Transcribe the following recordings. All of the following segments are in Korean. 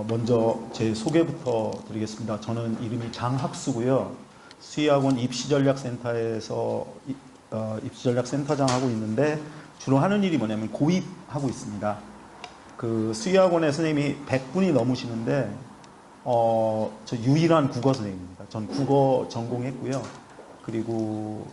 먼저 제 소개부터 드리겠습니다. 저는 이름이 장학수고요. 수의학원 입시전략센터에서 입시전략센터장 하고 있는데 주로 하는 일이 뭐냐면 고입하고 있습니다. 그 수의학원의 선생님이 100분이 넘으시는데 저 유일한 국어 선생님입니다. 전 국어 전공했고요. 그리고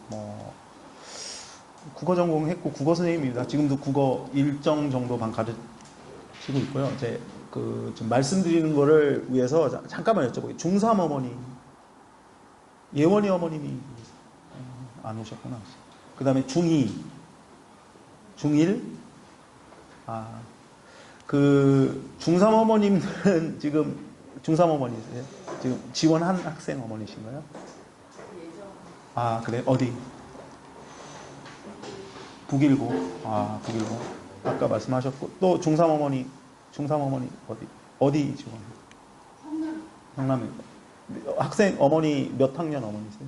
국어 전공했고 국어 선생님입니다. 지금도 국어 일정 정도 반 가르치고 있고요. 이제 좀 말씀드리는 거를 위해서 잠깐만 여쭤볼게요. 중3 어머니, 예원이 어머님이 안 오셨구나. 그 다음에 중2, 중1, 중3 어머님들은 지금 중3 어머니세요? 지금 지원한 학생 어머니신가요? 그래? 어디? 북일고. 북일고. 아까 말씀하셨고. 또 중3 어머니 어디 지원? 성남에. 학생 어머니 몇 학년 어머니세요?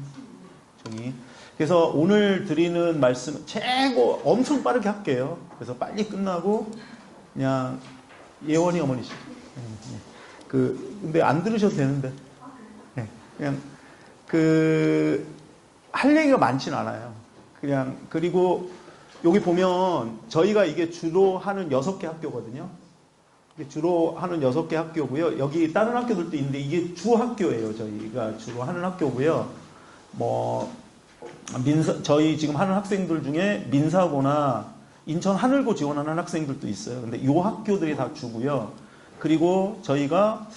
중이. 그래서 오늘 드리는 말씀 최고 엄청 빠르게 할게요. 그래서 빨리 끝나고 그냥 예원이 어머니시죠. 근데 안 들으셔도 되는데. 네, 그냥 할 얘기가 많진 않아요. 그리고 여기 보면 저희가 이게 주로 하는 6개 학교거든요. 이게 주로 하는 6개 학교고요. 여기 다른 학교들도 있는데 이게 주 학교예요. 저희가 주로 하는 학교고요. 저희 지금 하는 학생들 중에 민사고나 인천 하늘고 지원하는 학생들도 있어요. 근데 이 학교들이 다 주고요. 그리고 저희가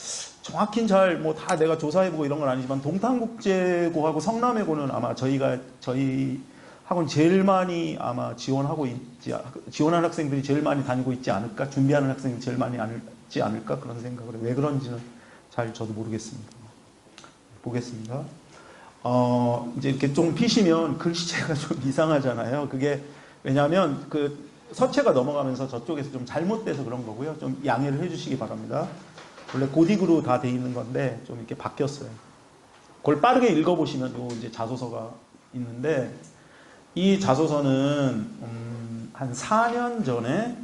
정확히는 다 내가 조사해보고 이런 건 아니지만 동탄국제고하고 성남외고는 아마 저희 학원 제일 많이 아마 지원하는 학생들이 제일 많이 다니고 있지 않을까? 준비하는 학생이 제일 많이 있지 않을까? 그런 생각을 해요. 왜 그런지는 잘 저도 모르겠습니다. 보겠습니다. 이제 이렇게 좀 피시면 글씨체가 좀 이상하잖아요. 그게 왜냐하면 서체가 넘어가면서 저쪽에서 좀 잘못돼서 그런 거고요. 좀 양해를 해주시기 바랍니다. 원래 고딕으로 다 돼 있는 건데 좀 이렇게 바뀌었어요. 그걸 빠르게 읽어보시면 요 이제 자소서가 있는데 이 자소서는 한 4년 전에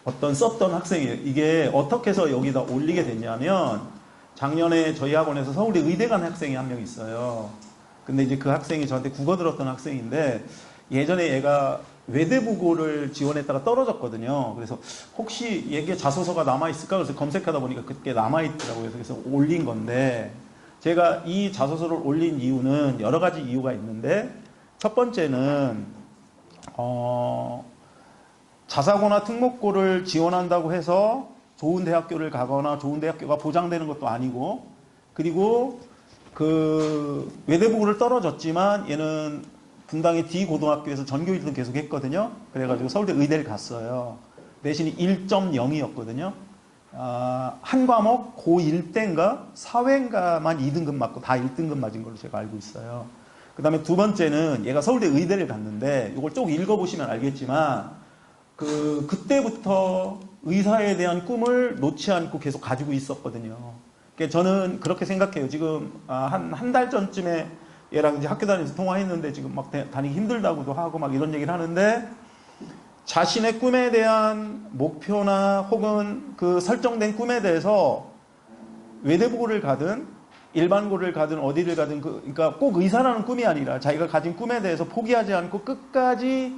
썼던 학생이에요. 이게 어떻게 해서 여기다 올리게 됐냐면 작년에 저희 학원에서 서울대 의대 간 학생이 한 명 있어요. 근데 이제 그 학생이 저한테 국어 들었던 학생인데 예전에 얘가 외대부고를 지원했다가 떨어졌거든요. 그래서 혹시 얘게 자소서가 남아있을까? 그래서 검색하다 보니까 그게 남아있더라고요. 그래서 올린 건데 제가 이 자소서를 올린 이유는 여러 가지 이유가 있는데 첫 번째는 자사고나 특목고를 지원한다고 해서 좋은 대학교를 가거나 좋은 대학교가 보장되는 것도 아니고 그리고 외대부고를 떨어졌지만 얘는 분당의 D고등학교에서 전교 1등 계속 했거든요. 그래가지고 서울대 의대를 갔어요. 내신이 1.0이었거든요. 한 과목 고1 때인가 사회인가만 2등급 맞고 다 1등급 맞은 걸로 제가 알고 있어요. 그 다음에 두 번째는 얘가 서울대 의대를 갔는데 이걸 쭉 읽어보시면 알겠지만 그때부터 의사에 대한 꿈을 놓지 않고 계속 가지고 있었거든요. 그러니까 저는 그렇게 생각해요. 지금 한 달 전쯤에 얘랑 이제 학교 다니면서 통화했는데 지금 막 다니기 힘들다고도 하고 막 이런 얘기를 하는데 자신의 꿈에 대한 목표나 혹은 설정된 꿈에 대해서 외대부고를 가든 일반고를 가든 어디를 가든 그러니까 꼭 의사라는 꿈이 아니라 자기가 가진 꿈에 대해서 포기하지 않고 끝까지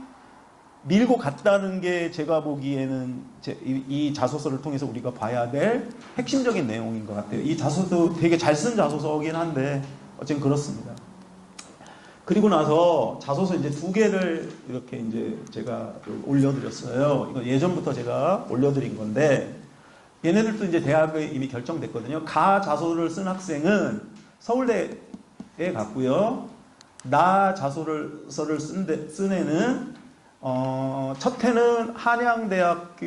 밀고 갔다는 게 제가 보기에는 이 자소서를 통해서 우리가 봐야 될 핵심적인 내용인 것 같아요. 이 자소서도 되게 잘 쓴 자소서긴 한데 어쨌든 그렇습니다. 그리고 나서 자소서 이제 2개를 이렇게 이제 제가 올려드렸어요. 이거 예전부터 제가 올려드린 건데 얘네들도 이제 대학에 이미 결정됐거든요. 가 자소를 쓴 학생은 서울대에 갔고요. 나 자소서를 쓴 애는 첫 해는 한양대학교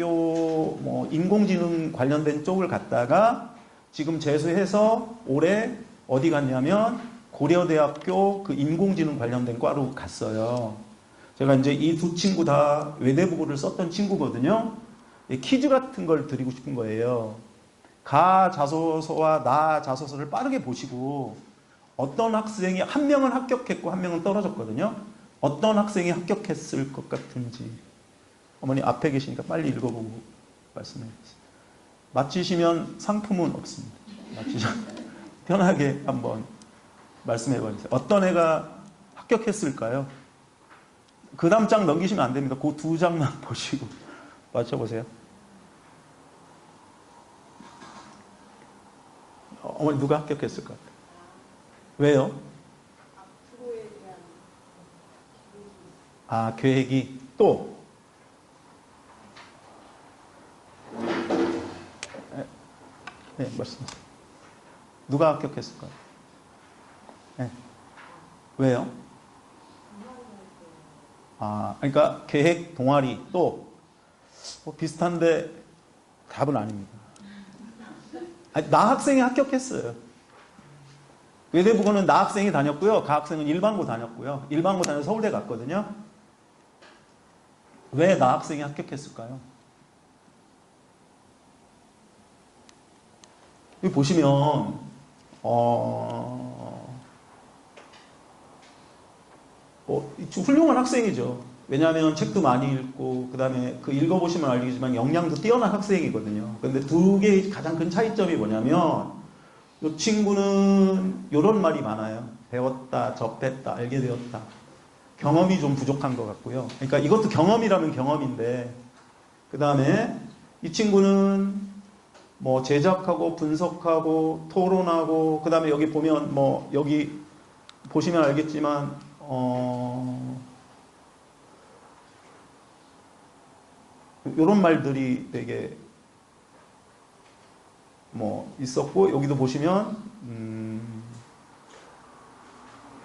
인공지능 관련된 쪽을 갔다가 지금 재수해서 올해 어디 갔냐면 고려대학교 인공지능 관련된 과로 갔어요. 제가 이제 이 두 친구 다 외대부고를 썼던 친구거든요. 퀴즈 같은 걸 드리고 싶은 거예요. 가 자소서와 나 자소서를 빠르게 보시고 어떤 학생이 한 명은 합격했고 한 명은 떨어졌거든요. 어떤 학생이 합격했을 것 같은지 어머니 앞에 계시니까 빨리 읽어보고 말씀해 주세요. 맞히시면 상품은 없습니다. 맞히시면 편하게 한번 말씀해 봐주세요. 어떤 애가 합격했을까요? 그 다음 장 넘기시면 안 됩니다. 그 두 장만 보시고 맞춰보세요. 어머니 누가 합격했을 것 같아요? 왜요? 아, 계획이 또 네, 말씀하세요. 누가 합격했을까요? 네. 왜요? 아, 그러니까 계획, 동아리 또 뭐 비슷한데 답은 아닙니다. 아니, 나 학생이 합격했어요. 외대부고는 나 학생이 다녔고요. 가 학생은 일반고 다녔고요. 일반고 다녀서 서울대 갔거든요. 왜 나 학생이 합격했을까요? 여기 보시면 훌륭한 학생이죠. 왜냐하면 책도 많이 읽고 그 다음에 그 읽어보시면 알겠지만 역량도 뛰어난 학생이거든요. 그런데 두 개의 가장 큰 차이점이 뭐냐면 이 친구는 이런 말이 많아요. 배웠다, 접했다, 알게 되었다. 경험이 좀 부족한 것 같고요. 그러니까 이것도 경험이라면 경험인데 그 다음에 이 친구는 뭐 제작하고 분석하고 토론하고 그 다음에 여기 보면 뭐 여기 보시면 알겠지만 이런 말들이 되게 뭐 있었고 여기도 보시면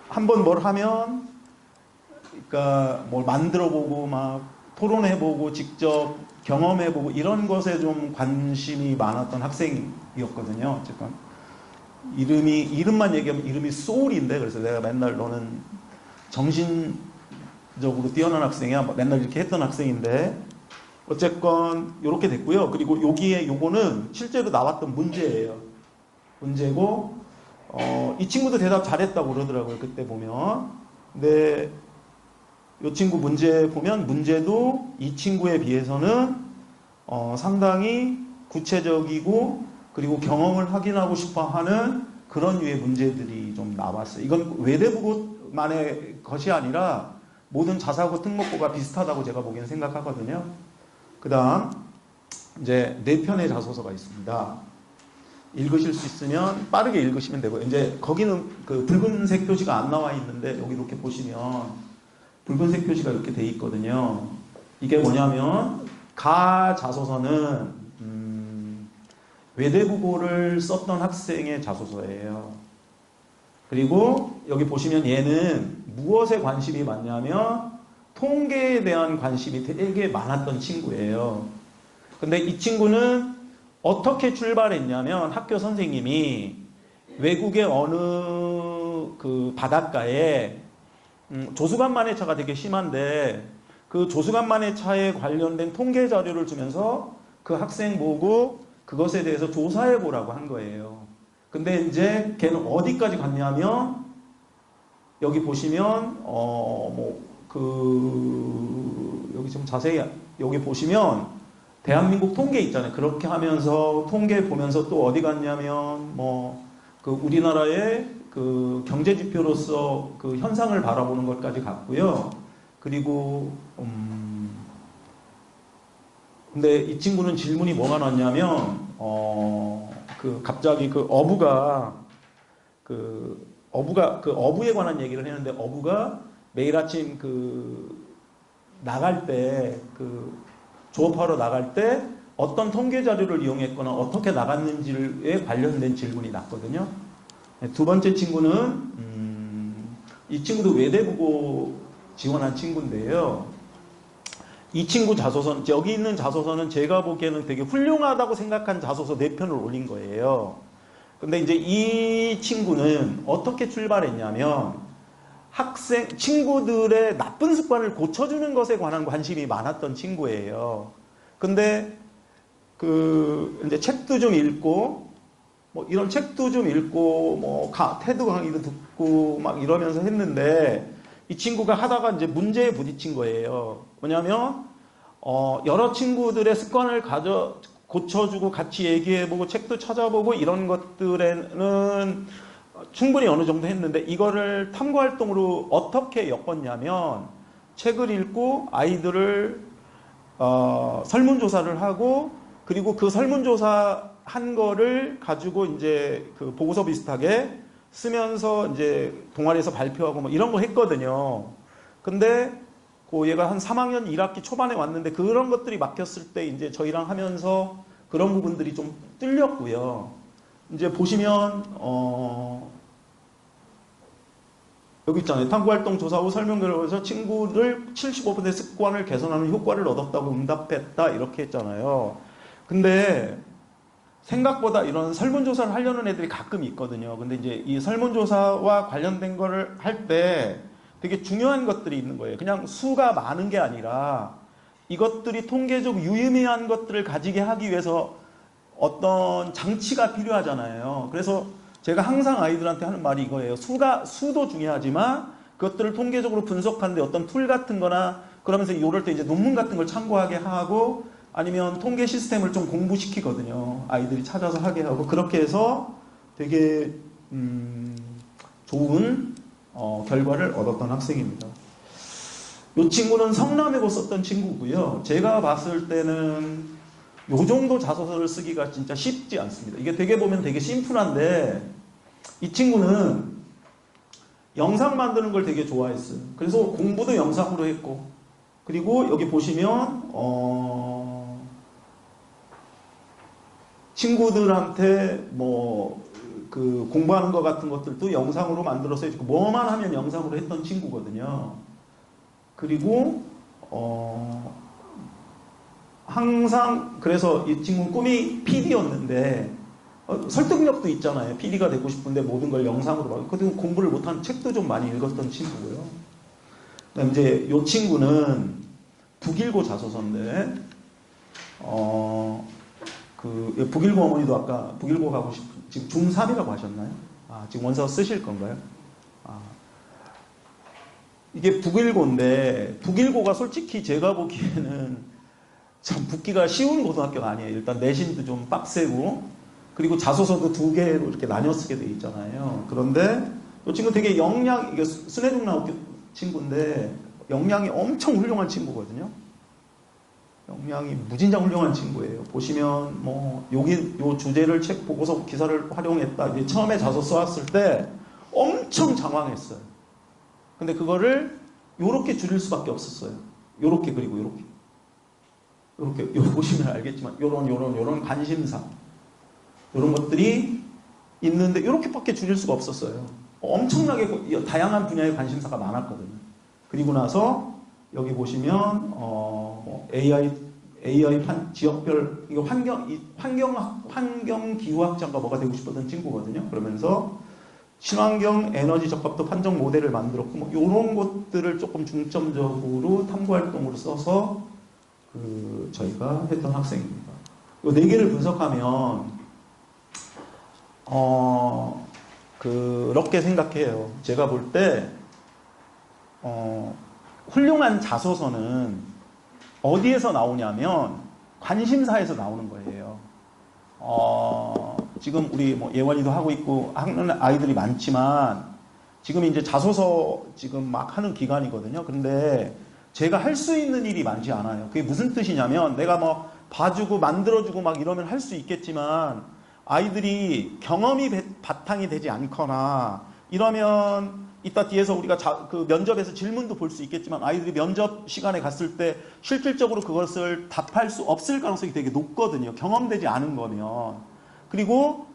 한번 뭘 하면 그러니까 뭘 만들어보고 막 토론해보고 직접 경험해보고 이런 것에 좀 관심이 많았던 학생이었거든요. 어쨌건 이름만 얘기하면 이름이 소울인데 그래서 내가 맨날 너는 정신적으로 뛰어난 학생이야 맨날 이렇게 했던 학생인데 어쨌건 이렇게 됐고요. 그리고 여기에 요거는 실제로 나왔던 문제예요. 문제고 이 친구도 대답 잘했다고 그러더라고요. 그때 보면. 근데 이 친구 문제 보면 문제도 이 친구에 비해서는 상당히 구체적이고 그리고 경험을 확인하고 싶어하는 그런 류의 문제들이 좀 나왔어요. 이건 외대부고만의 것이 아니라 모든 자사고 특목고가 비슷하다고 제가 보기엔 생각하거든요. 그 다음 이제 4편의 자소서가 있습니다. 읽으실 수 있으면 빠르게 읽으시면 되고요. 이제 거기는 그 붉은색 표시가 안 나와 있는데 여기 이렇게 보시면 붉은색 표시가 이렇게 돼 있거든요. 이게 뭐냐면 가 자소서는 외대국어를 썼던 학생의 자소서예요. 그리고 여기 보시면 얘는 무엇에 관심이 많냐면 통계에 대한 관심이 되게 많았던 친구예요. 근데 이 친구는 어떻게 출발했냐면 학교 선생님이 외국의 어느 그 바닷가에 조수간만해차가 되게 심한데 그 조수간만해차에 관련된 통계 자료를 주면서 그 학생 보고 그것에 대해서 조사해 보라고 한 거예요. 근데 이제 걔는 어디까지 갔냐면 여기 보시면 여기 좀 자세히 여기 보시면 대한민국 통계 있잖아요. 그렇게 하면서 통계 보면서 또 어디 갔냐면 그 우리나라의 그 경제 지표로서 그 현상을 바라보는 것까지 갔고요. 그리고 근데 이 친구는 질문이 뭐가 났냐면 그 갑자기 그 어부에 관한 얘기를 했는데 어부가 매일 아침 나갈 때 조업하러 나갈 때 어떤 통계 자료를 이용했거나 어떻게 나갔는지에 관련된 질문이 났거든요. 두 번째 친구는 이 친구도 외대부고 지원한 친구인데요. 이 친구 자소서는 여기 있는 자소서는 제가 보기에는 되게 훌륭하다고 생각한 자소서 4편을 올린 거예요. 근데 이제 이 친구는 어떻게 출발했냐면 친구들의 나쁜 습관을 고쳐주는 것에 관한 관심이 많았던 친구예요. 근데 이제 책도 좀 읽고 이런 책도 좀 읽고 테드 강의도 듣고 막 이러면서 했는데 이 친구가 하다가 이제 문제에 부딪힌 거예요. 뭐냐면 여러 친구들의 습관을 고쳐주고 같이 얘기해보고 책도 찾아보고 이런 것들에는 충분히 어느 정도 했는데 이거를 탐구활동으로 어떻게 엮었냐면 책을 읽고 아이들을 설문조사를 하고 그리고 그 설문조사 한 거를 가지고 이제 그 보고서 비슷하게 쓰면서 이제 동아리에서 발표하고 뭐 이런 거 했거든요. 근데 그 얘가 한 3학년 1학기 초반에 왔는데 그런 것들이 막혔을 때 이제 저희랑 하면서 그런 부분들이 좀 뚫렸고요. 이제 보시면 여기 있잖아요. 탐구활동 조사 후 설명 결과에서 친구를 75% 습관을 개선하는 효과를 얻었다고 응답했다 이렇게 했잖아요. 근데 생각보다 이런 설문조사를 하려는 애들이 가끔 있거든요. 근데 이제 이 설문조사와 관련된 거를 할 때 되게 중요한 것들이 있는 거예요. 그냥 수가 많은 게 아니라 이것들이 통계적 유의미한 것들을 가지게 하기 위해서 어떤 장치가 필요하잖아요. 그래서 제가 항상 아이들한테 하는 말이 이거예요. 수도 중요하지만 그것들을 통계적으로 분석하는데 어떤 툴 같은 거나 그러면서 이럴 때 이제 논문 같은 걸 참고하게 하고 아니면 통계 시스템을 좀 공부시키거든요. 아이들이 찾아서 하게 하고 그렇게 해서 되게 좋은 결과를 얻었던 학생입니다. 이 친구는 성남외고 썼던 친구고요. 제가 봤을 때는 이 정도 자소서를 쓰기가 진짜 쉽지 않습니다. 이게 되게 보면 되게 심플한데 이 친구는 영상 만드는 걸 되게 좋아했어요. 그래서 공부도 영상으로 했고 그리고 여기 보시면 친구들한테 뭐 그 공부하는 것 같은 것들도 영상으로 만들어서 해주고 뭐만 하면 영상으로 했던 친구거든요. 그리고 항상 그래서 이 친구는 꿈이 PD였는데 설득력도 있잖아요. PD가 되고 싶은데 모든 걸 영상으로 봐. 그리고 공부를 못한 책도 좀 많이 읽었던 친구고요. 그다음 이제 이 친구는 북일고 자소서인데 그 북일고 어머니도 아까 북일고 가고 싶은 지금 중3이라고 하셨나요? 지금 원서 쓰실 건가요? 이게 북일고인데 북일고가 솔직히 제가 보기에는 참 붙기가 쉬운 고등학교가 아니에요. 일단 내신도 좀 빡세고 그리고 자소서도 2개로 이렇게 나뉘어 쓰게 돼 있잖아요. 그런데 이 친구 되게 이게 순회중학교 친구인데 역량이 엄청 훌륭한 친구거든요. 역량이 무진장 훌륭한 친구예요. 보시면 뭐 여기 요 주제를 책 보고서 기사를 활용했다. 이제 처음에 자소서 써왔을 때 엄청 장황했어요. 근데 그거를 요렇게 줄일 수밖에 없었어요. 요렇게 그리고 요렇게 보시면 알겠지만 요런 관심사 요런 것들이 있는데 요렇게밖에 줄일 수가 없었어요. 엄청나게 다양한 분야의 관심사가 많았거든요. 그리고 나서 여기 보시면 AI 지역별 이거 환경 기후학자가 뭐가 되고 싶었던 친구거든요. 그러면서 친환경 에너지 적합도 판정 모델을 만들었고 뭐 이런 것들을 조금 중점적으로 탐구활동으로 써서 저희가 했던 학생입니다. 이 4개를 분석하면 그렇게 생각해요. 제가 볼 때 훌륭한 자소서는 어디에서 나오냐면 관심사에서 나오는 거예요. 지금 우리 뭐 예원이도 하고 있고 하는 아이들이 많지만 지금 이제 자소서 지금 막 하는 기간이거든요. 근데 제가 할 수 있는 일이 많지 않아요. 그게 무슨 뜻이냐면 내가 뭐 봐주고 만들어주고 막 이러면 할 수 있겠지만 아이들이 경험이 바탕이 되지 않거나 이러면 이따 뒤에서 우리가 그 면접에서 질문도 볼 수 있겠지만 아이들이 면접 시간에 갔을 때 실질적으로 그것을 답할 수 없을 가능성이 되게 높거든요. 경험되지 않은 거면. 그리고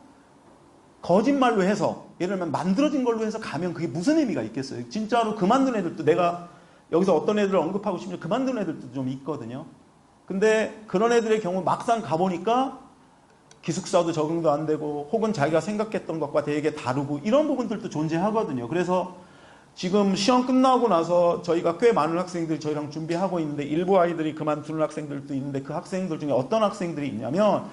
거짓말로 해서 예를 들면 만들어진 걸로 해서 가면 그게 무슨 의미가 있겠어요. 진짜로 그만둔 애들도 내가 여기서 어떤 애들을 언급하고 싶으면 그만둔 애들도 좀 있거든요. 근데 그런 애들의 경우 막상 가보니까 기숙사도 적응도 안 되고 혹은 자기가 생각했던 것과 되게 다르고 이런 부분들도 존재하거든요. 그래서 지금 시험 끝나고 나서 저희가 꽤 많은 학생들이 저희랑 준비하고 있는데 일부 아이들이 그만두는 학생들도 있는데 그 학생들 중에 어떤 학생들이 있냐면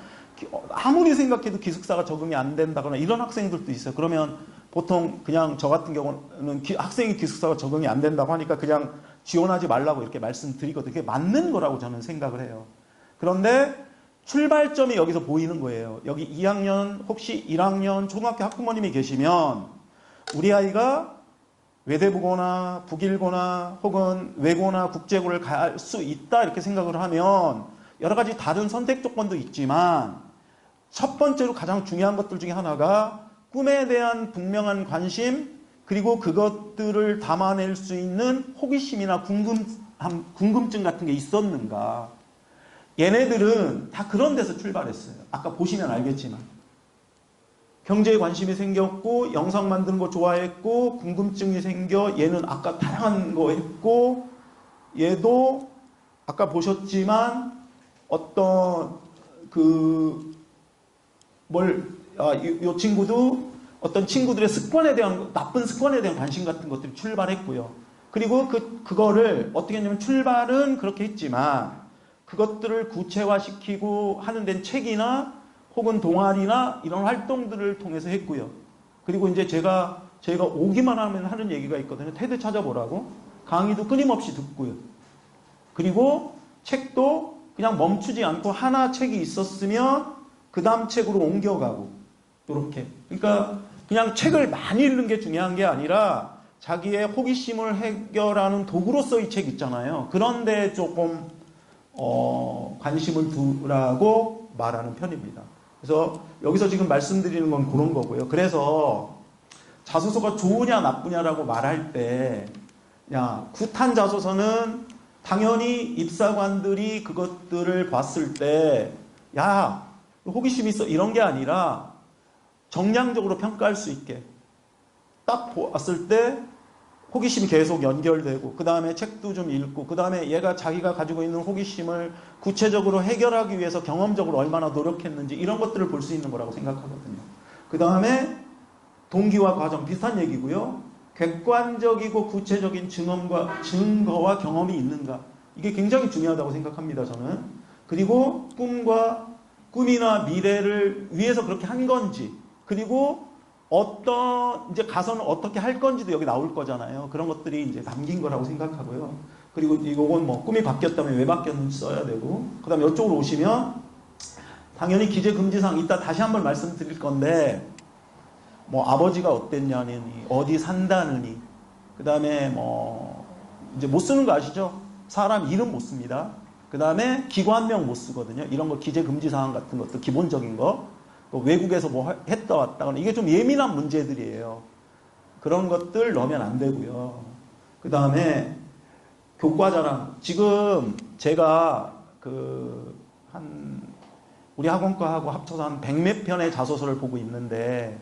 아무리 생각해도 기숙사가 적응이 안 된다거나 이런 학생들도 있어요. 그러면 보통 그냥 저 같은 경우는 학생이 기숙사가 적응이 안 된다고 하니까 그냥 지원하지 말라고 이렇게 말씀드리거든요. 그게 맞는 거라고 저는 생각을 해요. 그런데 출발점이 여기서 보이는 거예요. 여기 2학년 혹시 1학년 초등학교 학부모님이 계시면 우리 아이가 외대부고나 북일고나 혹은 외고나 국제고를 갈 수 있다 이렇게 생각을 하면 여러 가지 다른 선택 조건도 있지만 첫 번째로 가장 중요한 것들 중에 하나가 꿈에 대한 분명한 관심 그리고 그것들을 담아낼 수 있는 호기심이나 궁금증 같은 게 있었는가. 얘네들은 다 그런 데서 출발했어요. 아까 보시면 알겠지만 경제에 관심이 생겼고 영상 만드는 거 좋아했고 궁금증이 생겨 얘는 아까 다양한 거 했고 얘도 아까 보셨지만 어떤 이 친구도 어떤 친구들의 습관에 대한 나쁜 습관에 대한 관심 같은 것들이 출발했고요. 그리고 그거를 어떻게 했냐면 출발은 그렇게 했지만 그것들을 구체화시키고 하는 데는 책이나 혹은 동아리나 이런 활동들을 통해서 했고요. 그리고 이제 제가 오기만 하면 하는 얘기가 있거든요. 테드 찾아보라고. 강의도 끊임없이 듣고요. 그리고 책도 그냥 멈추지 않고 하나 책이 있었으면 그 다음 책으로 옮겨가고 이렇게. 그러니까 그냥 책을 많이 읽는 게 중요한 게 아니라 자기의 호기심을 해결하는 도구로서의 책 있잖아요. 그런데 조금 관심을 두라고 말하는 편입니다. 그래서 여기서 지금 말씀드리는 건 그런 거고요. 그래서 자소서가 좋으냐 나쁘냐라고 말할 때 구탄 자소서는 당연히 입사관들이 그것들을 봤을 때 호기심 있어 이런 게 아니라 정량적으로 평가할 수 있게 딱 봤을 때 호기심이 계속 연결되고 그 다음에 책도 좀 읽고 그 다음에 얘가 자기가 가지고 있는 호기심을 구체적으로 해결하기 위해서 경험적으로 얼마나 노력했는지 이런 것들을 볼 수 있는 거라고 생각하거든요. 그 다음에 동기와 과정 비슷한 얘기고요. 객관적이고 구체적인 증거와 경험이 있는가 이게 굉장히 중요하다고 생각합니다. 저는. 그리고 꿈이나 미래를 위해서 그렇게 한 건지 그리고 이제 가서는 어떻게 할 건지도 여기 나올 거잖아요. 그런 것들이 이제 담긴 거라고 생각하고요. 그리고 이건 꿈이 바뀌었다면 왜 바뀌었는지 써야 되고, 그 다음에 이쪽으로 오시면, 당연히 기재금지사항 이따 다시 한번 말씀드릴 건데, 아버지가 어땠냐니, 어디 산다느니, 그 다음에 이제 못 쓰는 거 아시죠? 사람 이름 못 씁니다. 그 다음에 기관명 못 쓰거든요. 이런 거 기재금지사항 같은 것도 기본적인 거. 외국에서 했다 왔다거나 이게 좀 예민한 문제들이에요. 그런 것들 넣으면 안 되고요. 그 다음에 교과자랑 지금 제가 우리 학원과하고 합쳐서 한 100몇 편의 자소서를 보고 있는데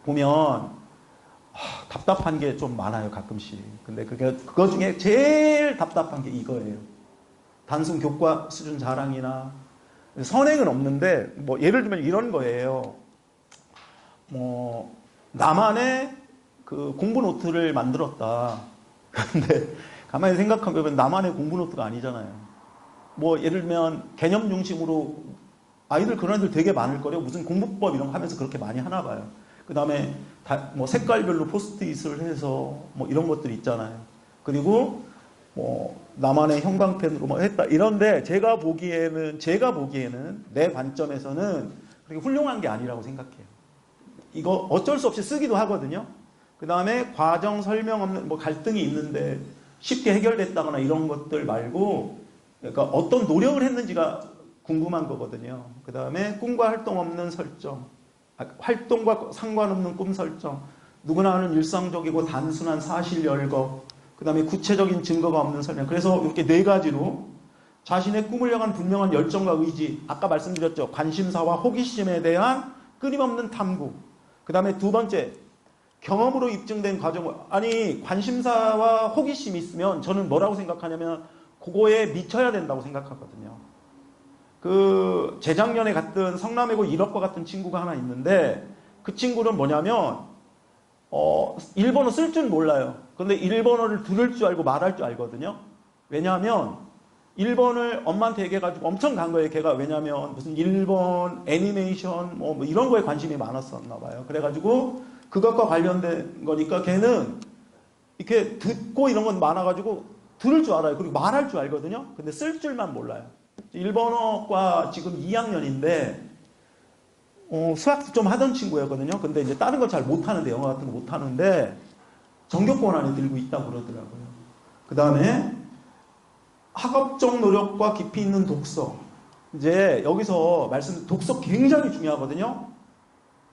보면 답답한 게 좀 많아요. 가끔씩. 근데 그거 중에 제일 답답한 게 이거예요. 단순 교과 수준 자랑이나 선행은 없는데 예를 들면 이런 거예요. 나만의 공부 노트를 만들었다. 근데 가만히 생각해보면 나만의 공부 노트가 아니잖아요. 예를 들면 개념 중심으로 그런 애들 되게 많을 거래요. 무슨 공부법 이런 거 하면서 그렇게 많이 하나 봐요. 그 다음에 색깔별로 포스트잇을 해서 이런 것들이 있잖아요. 그리고 나만의 형광펜으로 했다. 이런데 제가 보기에는 내 관점에서는 그렇게 훌륭한 게 아니라고 생각해요. 이거 어쩔 수 없이 쓰기도 하거든요. 그 다음에 과정 설명 없는 갈등이 있는데 쉽게 해결됐다거나 이런 것들 말고 그러니까 어떤 노력을 했는지가 궁금한 거거든요. 그 다음에 꿈과 활동 없는 설정, 활동과 상관없는 꿈 설정, 누구나 하는 일상적이고 단순한 사실 열거, 그 다음에 구체적인 증거가 없는 설명. 그래서 이렇게 4가지로 자신의 꿈을 향한 분명한 열정과 의지, 아까 말씀드렸죠. 관심사와 호기심에 대한 끊임없는 탐구. 그 다음에 2번째, 경험으로 입증된 과정. 관심사와 호기심이 있으면 저는 뭐라고 생각하냐면 그거에 미쳐야 된다고 생각하거든요. 재작년에 갔던 성남외고 1학과 같은 친구가 하나 있는데 그 친구는 뭐냐면 일본어 쓸 줄 몰라요. 그런데 일본어를 들을 줄 알고 말할 줄 알거든요. 왜냐하면 일본을 엄마한테 얘기해가지고 엄청 간 거예요. 걔가 왜냐하면 무슨 일본 애니메이션 이런 거에 관심이 많았었나 봐요. 그래가지고 그것과 관련된 거니까 걔는 이렇게 듣고 이런 건 많아가지고 들을 줄 알아요. 그리고 말할 줄 알거든요. 근데 쓸 줄만 몰라요. 일본어과 지금 2학년인데 수학도 좀 하던 친구였거든요. 근데 이제 다른 거 잘 못하는데, 영어 같은 거 못하는데 전교권 안에 들고 있다고 그러더라고요. 그 다음에 학업적 노력과 깊이 있는 독서. 이제 여기서 독서 굉장히 중요하거든요.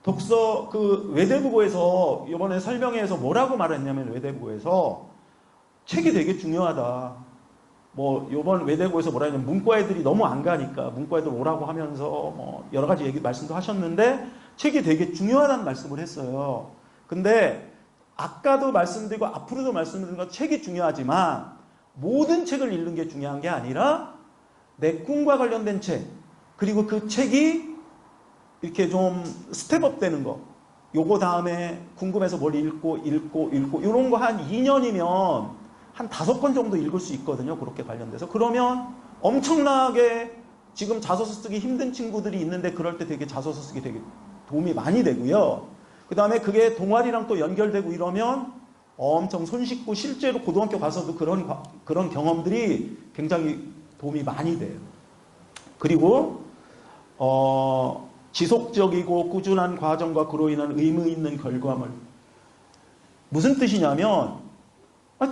독서, 외대부고에서 이번에 설명회에서 뭐라고 말했냐면, 외대부고에서 책이 되게 중요하다. 이번 외대부고에서 뭐라 했냐면, 문과 애들이 너무 안 가니까 문과 애들 오라고 하면서 여러 가지 말씀도 하셨는데, 책이 되게 중요하다는 말씀을 했어요. 근데 아까도 말씀드리고 앞으로도 말씀드린 건 책이 중요하지만, 모든 책을 읽는 게 중요한 게 아니라 내 꿈과 관련된 책, 그리고 그 책이 이렇게 좀 스텝업 되는 거, 요거 다음에 궁금해서 뭘 읽고 이런 거 한 2년이면 한 5권 정도 읽을 수 있거든요. 그렇게 관련돼서. 그러면 엄청나게 지금 자소서 쓰기 힘든 친구들이 있는데, 그럴 때 되게 자소서 쓰기 되게 도움이 많이 되고요. 그 다음에 그게 동아리랑 또 연결되고 이러면 엄청 손쉽고, 실제로 고등학교 가서도 그런 경험들이 굉장히 도움이 많이 돼요. 그리고 지속적이고 꾸준한 과정과 그로 인한 의미 있는 결과물. 무슨 뜻이냐면,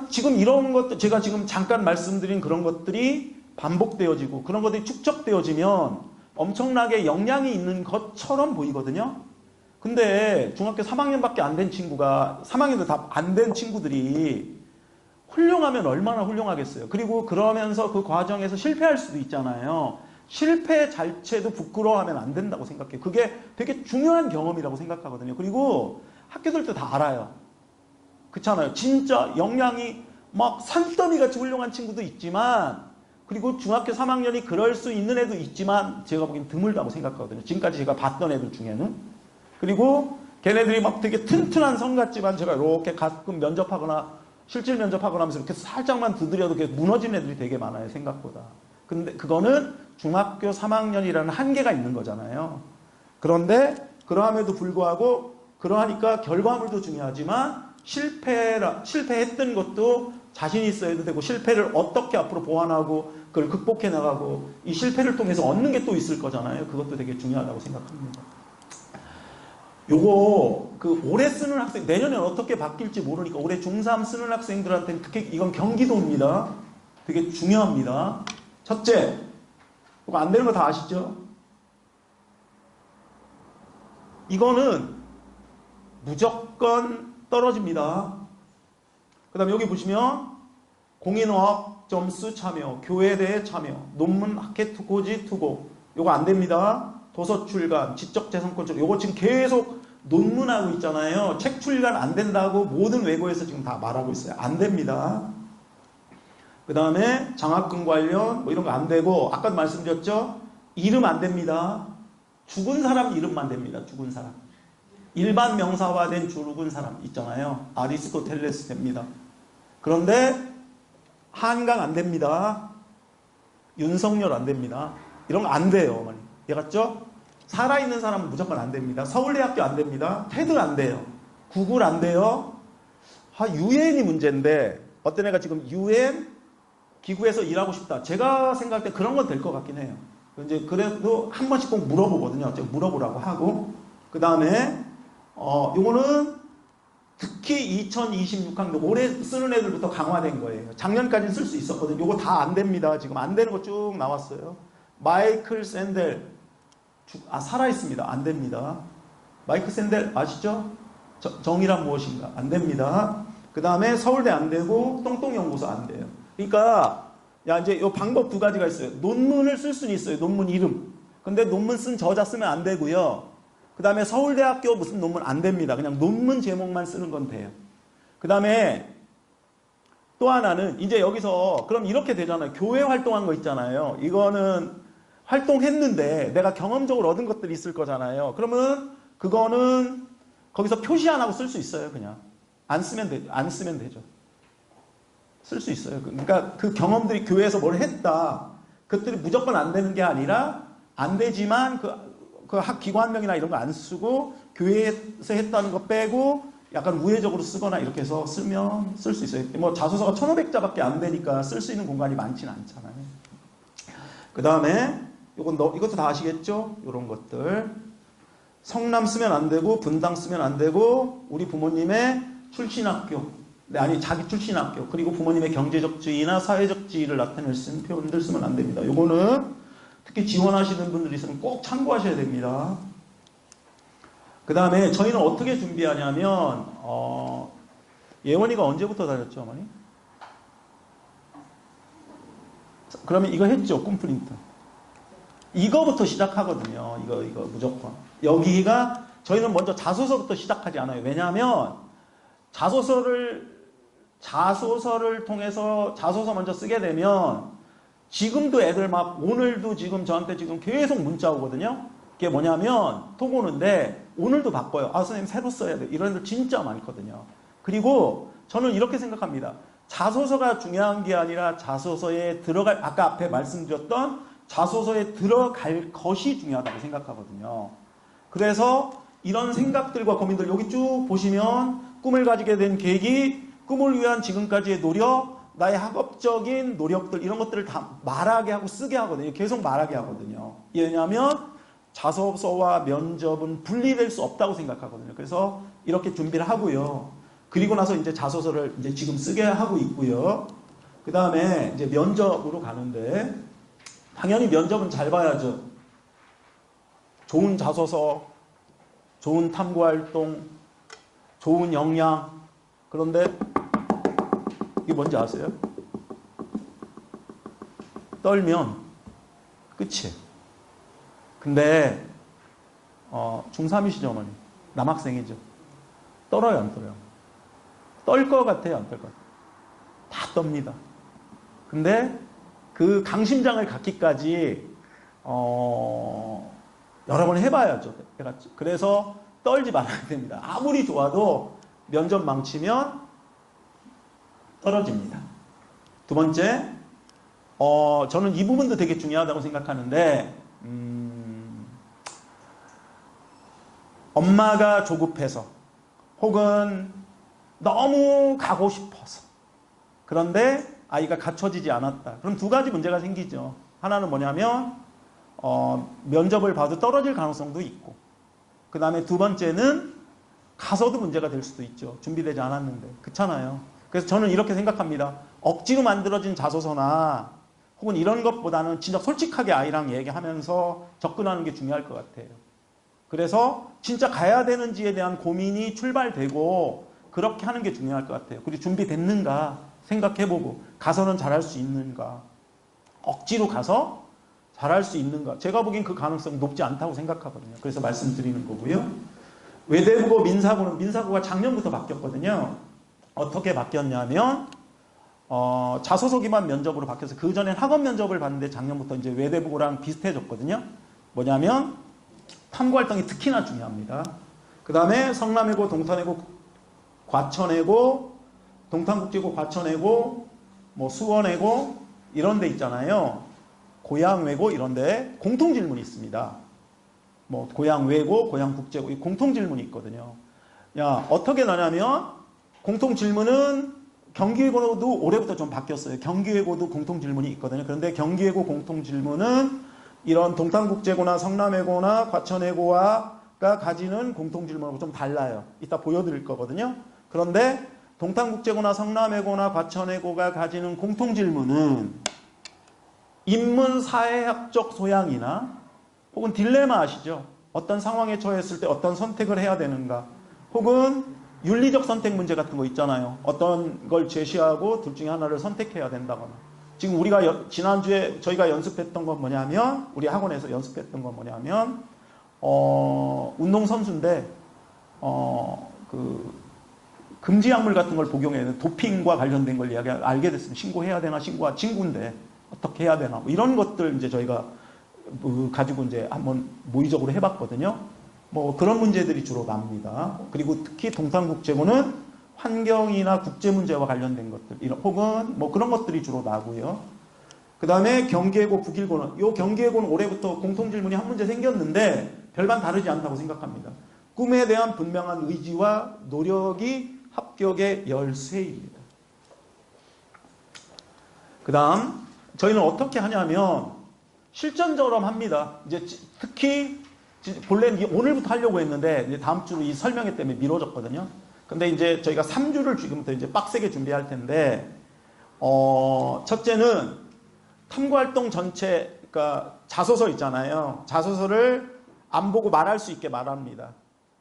지금 이런 것들, 제가 지금 잠깐 말씀드린 그런 것들이 반복되어지고 그런 것들이 축적되어지면 엄청나게 영향이 있는 것처럼 보이거든요. 근데 중학교 3학년밖에 안 된 친구가, 3학년도 다 안 된 친구들이 훌륭하면 얼마나 훌륭하겠어요. 그리고 그러면서 그 과정에서 실패할 수도 있잖아요. 실패 자체도 부끄러워하면 안 된다고 생각해요. 그게 되게 중요한 경험이라고 생각하거든요. 그리고 학교들도 다 알아요. 그렇잖아요. 진짜 역량이 막 산더미같이 훌륭한 친구도 있지만, 그리고 중학교 3학년이 그럴 수 있는 애도 있지만, 제가 보기엔 드물다고 생각하거든요. 지금까지 제가 봤던 애들 중에는. 그리고 걔네들이 막 되게 튼튼한 성 같지만, 제가 이렇게 가끔 면접하거나 실질 면접하거나 하면서 이렇게 살짝만 두드려도 무너진 애들이 되게 많아요. 생각보다. 근데 그거는 중학교 3학년이라는 한계가 있는 거잖아요. 그런데 그러함에도 불구하고, 그러하니까 결과물도 중요하지만 실패했던 것도 자신 있어야 되고, 실패를 어떻게 앞으로 보완하고 그걸 극복해 나가고, 이 실패를 통해서 얻는 게 또 있을 거잖아요. 그것도 되게 중요하다고 생각합니다. 요거 올해 쓰는 학생, 내년에 어떻게 바뀔지 모르니까 올해 중3 쓰는 학생들한테는 특히 이건 경기도입니다. 되게 중요합니다. 첫째, 이거 안 되는 거 다 아시죠? 이거는 무조건 떨어집니다. 그 다음에 여기 보시면 공인어학 점수 참여, 교회대회 참여, 논문 학회 고지 투고, 요거 안 됩니다. 도서 출간, 지적재산권 쪽, 요거 지금 계속 논문하고 있잖아요. 책 출간 안 된다고 모든 외고에서 지금 다 말하고 있어요. 안 됩니다. 그 다음에 장학금 관련 이런 거 안 되고, 아까도 말씀드렸죠? 이름 안 됩니다. 죽은 사람 이름만 됩니다. 죽은 사람. 일반 명사화된 죽은 사람 있잖아요. 아리스토텔레스 됩니다. 그런데 한강 안 됩니다. 윤석열 안 됩니다. 이런 거 안 돼요. 어머니. 알았죠? 살아있는 사람은 무조건 안 됩니다. 서울대학교 안 됩니다. 테드 안 돼요. 구글 안 돼요. UN이 문제인데, 어떤 애가 지금 UN 기구에서 일하고 싶다. 제가 생각할 때 그런 건 될 것 같긴 해요. 이제 그래도 한 번씩 꼭 물어보거든요. 제가 물어보라고 하고. 그 다음에 요거는 특히 2026학년 올해 쓰는 애들부터 강화된 거예요. 작년까지는 쓸 수 있었거든요. 요거 다 안 됩니다. 지금 안 되는 거 쭉 나왔어요. 마이클 샌델 살아있습니다. 안 됩니다. 마이클 샌델 아시죠? 정의란 무엇인가? 안 됩니다. 그 다음에 서울대 안 되고 똥똥연구소 안 돼요. 그러니까 이제 요 방법 두 가지가 있어요. 논문을 쓸 수는 있어요. 논문 이름. 근데 논문 쓴 저자 쓰면 안 되고요. 그 다음에 서울대학교 무슨 논문 안 됩니다. 그냥 논문 제목만 쓰는 건 돼요. 그 다음에 또 하나는 이제 여기서 그럼 이렇게 되잖아요. 교회 활동한 거 있잖아요. 이거는 활동했는데 내가 경험적으로 얻은 것들이 있을 거잖아요. 그러면 그거는 거기서 표시 안 하고 쓸 수 있어요. 그냥 안 쓰면 되죠. 쓸 수 있어요. 그러니까 그 경험들이 교회에서 뭘 했다. 그것들이 무조건 안 되는 게 아니라 안 되지만 그 학 기관명이나 이런 거 안 쓰고 교회에서 했다는 거 빼고 약간 우회적으로 쓰거나 이렇게 해서 쓰면 쓸 수 있어요. 뭐 자소서가 1,500자밖에 안 되니까 쓸 수 있는 공간이 많지는 않잖아요. 그 다음에 이것도 다 아시겠죠? 이런 것들. 성남 쓰면 안 되고 분당 쓰면 안 되고 우리 부모님의 출신학교, 아니 자기 출신학교, 그리고 부모님의 경제적 지위나 사회적 지위를 나타낼 수 있는 표현들 쓰면 안 됩니다. 요거는 특히 지원하시는 분들이 있으면 꼭 참고하셔야 됩니다. 그 다음에 저희는 어떻게 준비하냐면 예원이가 언제부터 다녔죠, 어머니? 그러면 이거 했죠, 꿈프린트. 이거부터 시작하거든요. 이거 무조건. 여기가 저희는 먼저 자소서부터 시작하지 않아요. 왜냐하면 자소서를 통해서 자소서 먼저 쓰게 되면 지금도 애들 막 오늘도 지금 저한테 지금 계속 문자 오거든요. 그게 뭐냐면 톡 오는데 오늘도 바꿔요. 아 선생님 새로 써야 돼. 이런 애들 진짜 많거든요. 그리고 저는 이렇게 생각합니다. 자소서가 중요한 게 아니라 자소서에 들어갈, 아까 앞에 말씀드렸던 자소서에 들어갈 것이 중요하다고 생각하거든요. 그래서 이런 생각들과 고민들 여기 쭉 보시면 꿈을 가지게 된 계기, 꿈을 위한 지금까지의 노력, 나의 학업적인 노력들 이런 것들을 다 말하게 하고 쓰게 하거든요. 계속 말하게 하거든요. 왜냐하면 자소서와 면접은 분리될 수 없다고 생각하거든요. 그래서 이렇게 준비를 하고요. 그리고 나서 이제 자소서를 이제 지금 쓰게 하고 있고요. 그 다음에 이제 면접으로 가는데 당연히 면접은 잘 봐야죠. 좋은 자소서, 좋은 탐구활동, 좋은 역량. 그런데 이게 뭔지 아세요? 떨면 끝이에요. 근데 중3이시죠, 어머니? 남학생이죠. 떨어요, 안 떨어요? 떨 것 같아요, 안 떨 것 같아요? 다 떱니다. 근데 그 강심장을 갖기까지 여러 번 해봐야죠. 그래서 떨지 말아야 됩니다. 아무리 좋아도 면접 망치면 떨어집니다. 두 번째, 저는 이 부분도 되게 중요하다고 생각하는데 엄마가 조급해서 혹은 너무 가고 싶어서 그런데 아이가 갖춰지지 않았다. 그럼 두 가지 문제가 생기죠. 하나는 뭐냐면 면접을 봐도 떨어질 가능성도 있고 그 다음에 두 번째는 가서도 문제가 될 수도 있죠. 준비되지 않았는데. 그렇잖아요. 그래서 저는 이렇게 생각합니다. 억지로 만들어진 자소서나 혹은 이런 것보다는 진짜 솔직하게 아이랑 얘기하면서 접근하는 게 중요할 것 같아요. 그래서 진짜 가야 되는지에 대한 고민이 출발되고 그렇게 하는 게 중요할 것 같아요. 그리고 준비됐는가 생각해보고 가서는 잘할 수 있는가, 억지로 가서 잘할 수 있는가. 제가 보기엔 그 가능성이 높지 않다고 생각하거든요. 그래서 말씀드리는 거고요. 외대부고 민사고가 작년부터 바뀌었거든요. 어떻게 바뀌었냐면 자소서 기반 면접으로 바뀌어서 그 전엔 학원 면접을 봤는데 작년부터 이제 외대부고랑 비슷해졌거든요. 뭐냐면 탐구활동이 특히나 중요합니다. 그 다음에 성남외고, 동탄외고, 과천외고, 동탄국제고, 과천외고, 뭐 수원외고 이런 데 있잖아요. 고양외고 이런 데 공통질문이 있습니다. 뭐 고양외고, 고양국제고 공통질문이 있거든요. 야, 어떻게 나냐면 공통질문은 경기외고도 올해부터 좀 바뀌었어요. 경기외고도 공통질문이 있거든요. 그런데 경기외고 공통질문은 이런 동탄국제고나 성남외고나 과천외고가 가지는 공통질문하고 좀 달라요. 이따 보여드릴 거거든요. 그런데 동탄국제고나 성남외고나 과천외고가 가지는 공통질문은 인문사회학적 소양이나 혹은 딜레마 아시죠? 어떤 상황에 처했을 때 어떤 선택을 해야 되는가, 혹은 윤리적 선택 문제 같은 거 있잖아요. 어떤 걸 제시하고 둘 중에 하나를 선택해야 된다거나. 지금 우리가 지난주에 저희가 연습했던 건 뭐냐면, 우리 학원에서 연습했던 건 뭐냐면 운동선수인데 그 금지 약물 같은 걸 복용해야 되는 도핑과 관련된 걸 알게 됐으면 신고해야 되나, 친구인데 어떻게 해야 되나, 뭐 이런 것들 이제 저희가 가지고 이제 한번 모의적으로 해봤거든요. 뭐 그런 문제들이 주로 납니다. 그리고 특히 동탄국제고는 환경이나 국제 문제와 관련된 것들, 혹은 뭐 그런 것들이 주로 나고요. 그 다음에 경기외고, 북일고는, 요 경기외고는 올해부터 공통질문이 한 문제 생겼는데 별반 다르지 않다고 생각합니다. 꿈에 대한 분명한 의지와 노력이 합격의 열쇠입니다. 그 다음 저희는 어떻게 하냐면 실전처럼 합니다. 이제 특히 본래는 오늘부터 하려고 했는데 이제 다음 주로 이 설명회 때문에 미뤄졌거든요. 근데 이제 저희가 3주를 지금부터 이제 빡세게 준비할 텐데, 첫째는 탐구활동 전체, 그러니까 자소서 있잖아요. 자소서를 안 보고 말할 수 있게 말합니다.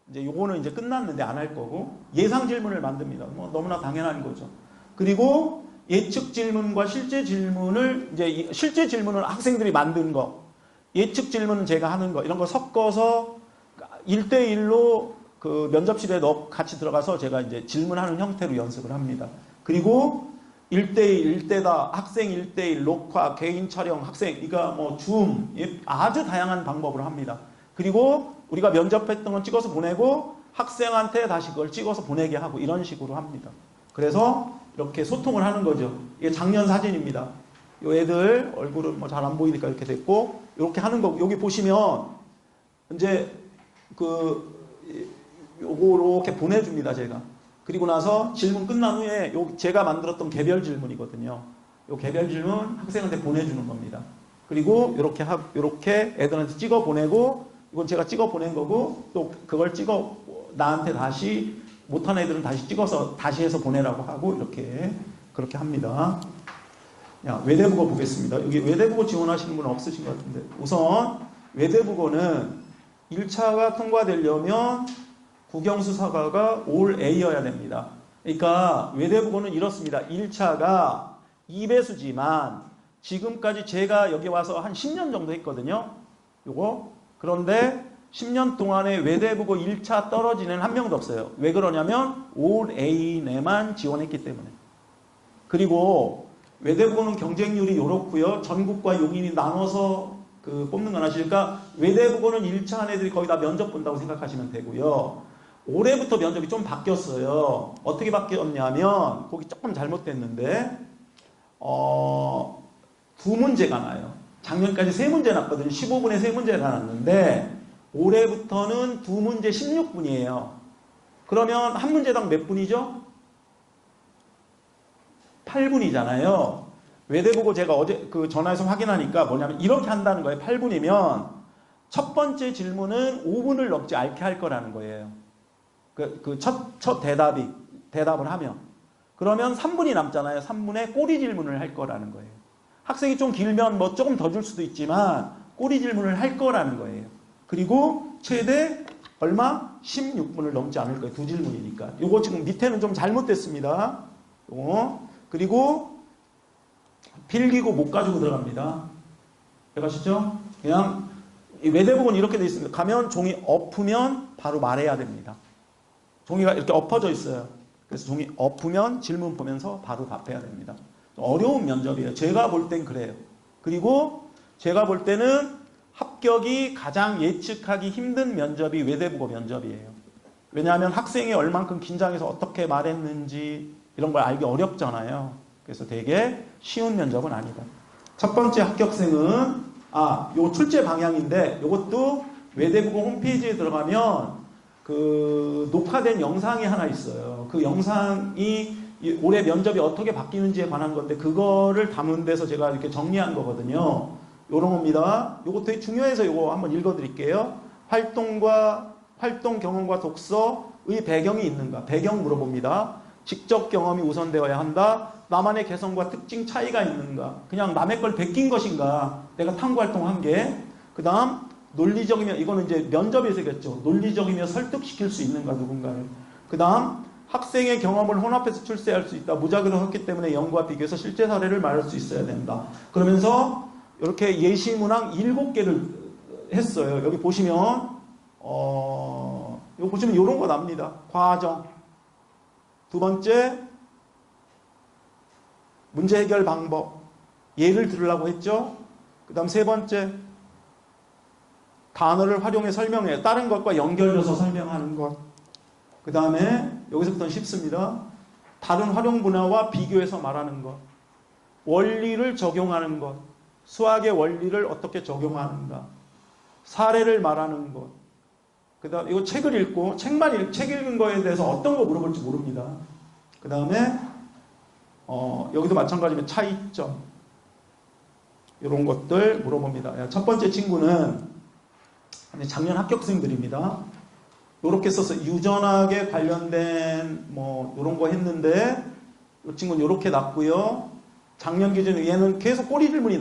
이제 요거는 이제 끝났는데 안 할 거고, 예상 질문을 만듭니다. 뭐 너무나 당연한 거죠. 그리고 예측 질문과 실제 질문을, 이제 실제 질문은 학생들이 만든 거, 예측 질문은 제가 하는 거, 이런 거 섞어서 1대1로 그 면접실에 같이 들어가서 제가 이제 질문하는 형태로 연습을 합니다. 그리고 1대1, 1대다, 학생 1대1, 녹화, 개인 촬영, 학생, 그러니까 뭐 줌, 아주 다양한 방법으로 합니다. 그리고 우리가 면접했던 건 찍어서 보내고 학생한테 다시 그걸 찍어서 보내게 하고 이런 식으로 합니다. 그래서 이렇게 소통을 하는 거죠. 이게 작년 사진입니다. 요 애들 얼굴은 뭐 잘 안 보이니까 이렇게 됐고, 이렇게 하는 거, 여기 보시면 이제 요거 이렇게 보내줍니다, 제가. 그리고 나서 질문 끝난 후에 제가 만들었던 개별 질문이거든요. 요 개별 질문 학생한테 보내주는 겁니다. 그리고 요렇게 애들한테 찍어 보내고, 이건 제가 찍어 보낸 거고, 또 그걸 찍어 나한테 다시 못한 애들은 다시 찍어서 다시 해서 보내라고 하고, 그렇게 합니다. 야, 외대국어 보겠습니다. 여기 외대국어 지원하시는 분은 없으신 것 같은데, 우선 외대국어는 1차가 통과되려면 국영수사과가 올 A여야 됩니다. 그러니까 외대국어는 이렇습니다. 1차가 2배수지만 지금까지 제가 여기 와서 한 10년 정도 했거든요. 요거. 그런데 10년 동안에 외대국어 1차 떨어지는 한 명도 없어요. 왜 그러냐면 올 A 내만 지원했기 때문에. 그리고 외대국어는 경쟁률이 요렇고요. 전국과 용인이 나눠서 뽑는 건 아시니까 외대국어는 1차 한 애들이 거의 다 면접 본다고 생각하시면 되고요. 올해부터 면접이 좀 바뀌었어요. 어떻게 바뀌었냐면 거기 조금 잘못됐는데 두 문제가 나요. 작년까지 세 문제 났거든요. 15분에 세 문제가 났는데 올해부터는 두 문제 16분이에요. 그러면 한 문제당 몇 분이죠? 8분이잖아요. 외대국어 제가 어제 전화해서 확인하니까 뭐냐면 이렇게 한다는 거예요. 8분이면 첫 번째 질문은 5분을 넘지 않게 할 거라는 거예요. 첫 대답을 하면. 그러면 3분이 남잖아요. 3분에 꼬리 질문을 할 거라는 거예요. 학생이 좀 길면 뭐 조금 더 줄 수도 있지만 꼬리 질문을 할 거라는 거예요. 그리고 최대 얼마? 16분을 넘지 않을 거예요. 두 질문이니까. 요거 지금 밑에는 좀 잘못됐습니다. 그리고 필기구 못 가지고 들어갑니다. 아시죠? 그냥 외대국어는 이렇게 돼 있습니다. 가면 종이 엎으면 바로 말해야 됩니다. 종이가 이렇게 엎어져 있어요. 그래서 종이 엎으면 질문 보면서 바로 답해야 됩니다. 어려운 면접이에요. 제가 볼 땐 그래요. 그리고 제가 볼 때는 합격이 가장 예측하기 힘든 면접이 외대국어 면접이에요. 왜냐하면 학생이 얼만큼 긴장해서 어떻게 말했는지 이런 걸 알기 어렵잖아요. 그래서 되게 쉬운 면접은 아니다. 첫 번째 합격생은 요 출제 방향인데 이것도 외대국어 홈페이지에 들어가면 녹화된 영상이 하나 있어요. 그 영상이 올해 면접이 어떻게 바뀌는지에 관한 건데 그거를 담은 데서 제가 이렇게 정리한 거거든요. 요런 겁니다. 요거 되게 중요해서 요거 한번 읽어드릴게요. 활동 경험과 독서의 배경이 있는가? 배경 물어봅니다. 직접 경험이 우선되어야 한다. 나만의 개성과 특징 차이가 있는가? 그냥 남의 걸 베낀 것인가? 내가 탐구활동한 게. 그 다음 논리적이며, 이거는 이제 면접에서겠죠. 논리적이며 설득시킬 수 있는가 누군가를. 그 다음 학생의 경험을 혼합해서 출제할 수 있다. 무작위로 했기 때문에 연구와 비교해서 실제 사례를 말할 수 있어야 된다. 그러면서 이렇게 예시문항 7개를 했어요. 여기 보시면 여기 보시면 이런 거 납니다. 과정. 두 번째 문제 해결 방법. 예를 들으려고 했죠. 그 다음 세 번째 단어를 활용해 설명해. 다른 것과 연결해서 설명하는 것. 그 다음에 여기서부터는 쉽습니다. 다른 활용 분야와 비교해서 말하는 것. 원리를 적용하는 것. 수학의 원리를 어떻게 적용하는가. 사례를 말하는 것. 그 다음 이거 책을 읽고 책 읽은 거에 대해서 어떤 거 물어볼지 모릅니다. 그 다음에 여기도 마찬가지면 차이점. 이런 것들 물어봅니다. 첫 번째 친구는 작년 합격생들입니다. 이렇게 써서 유전학에 관련된 뭐 이런 거 했는데 이 친구는 이렇게 났고요. 작년 기준에 얘는 계속 꼬리 질문이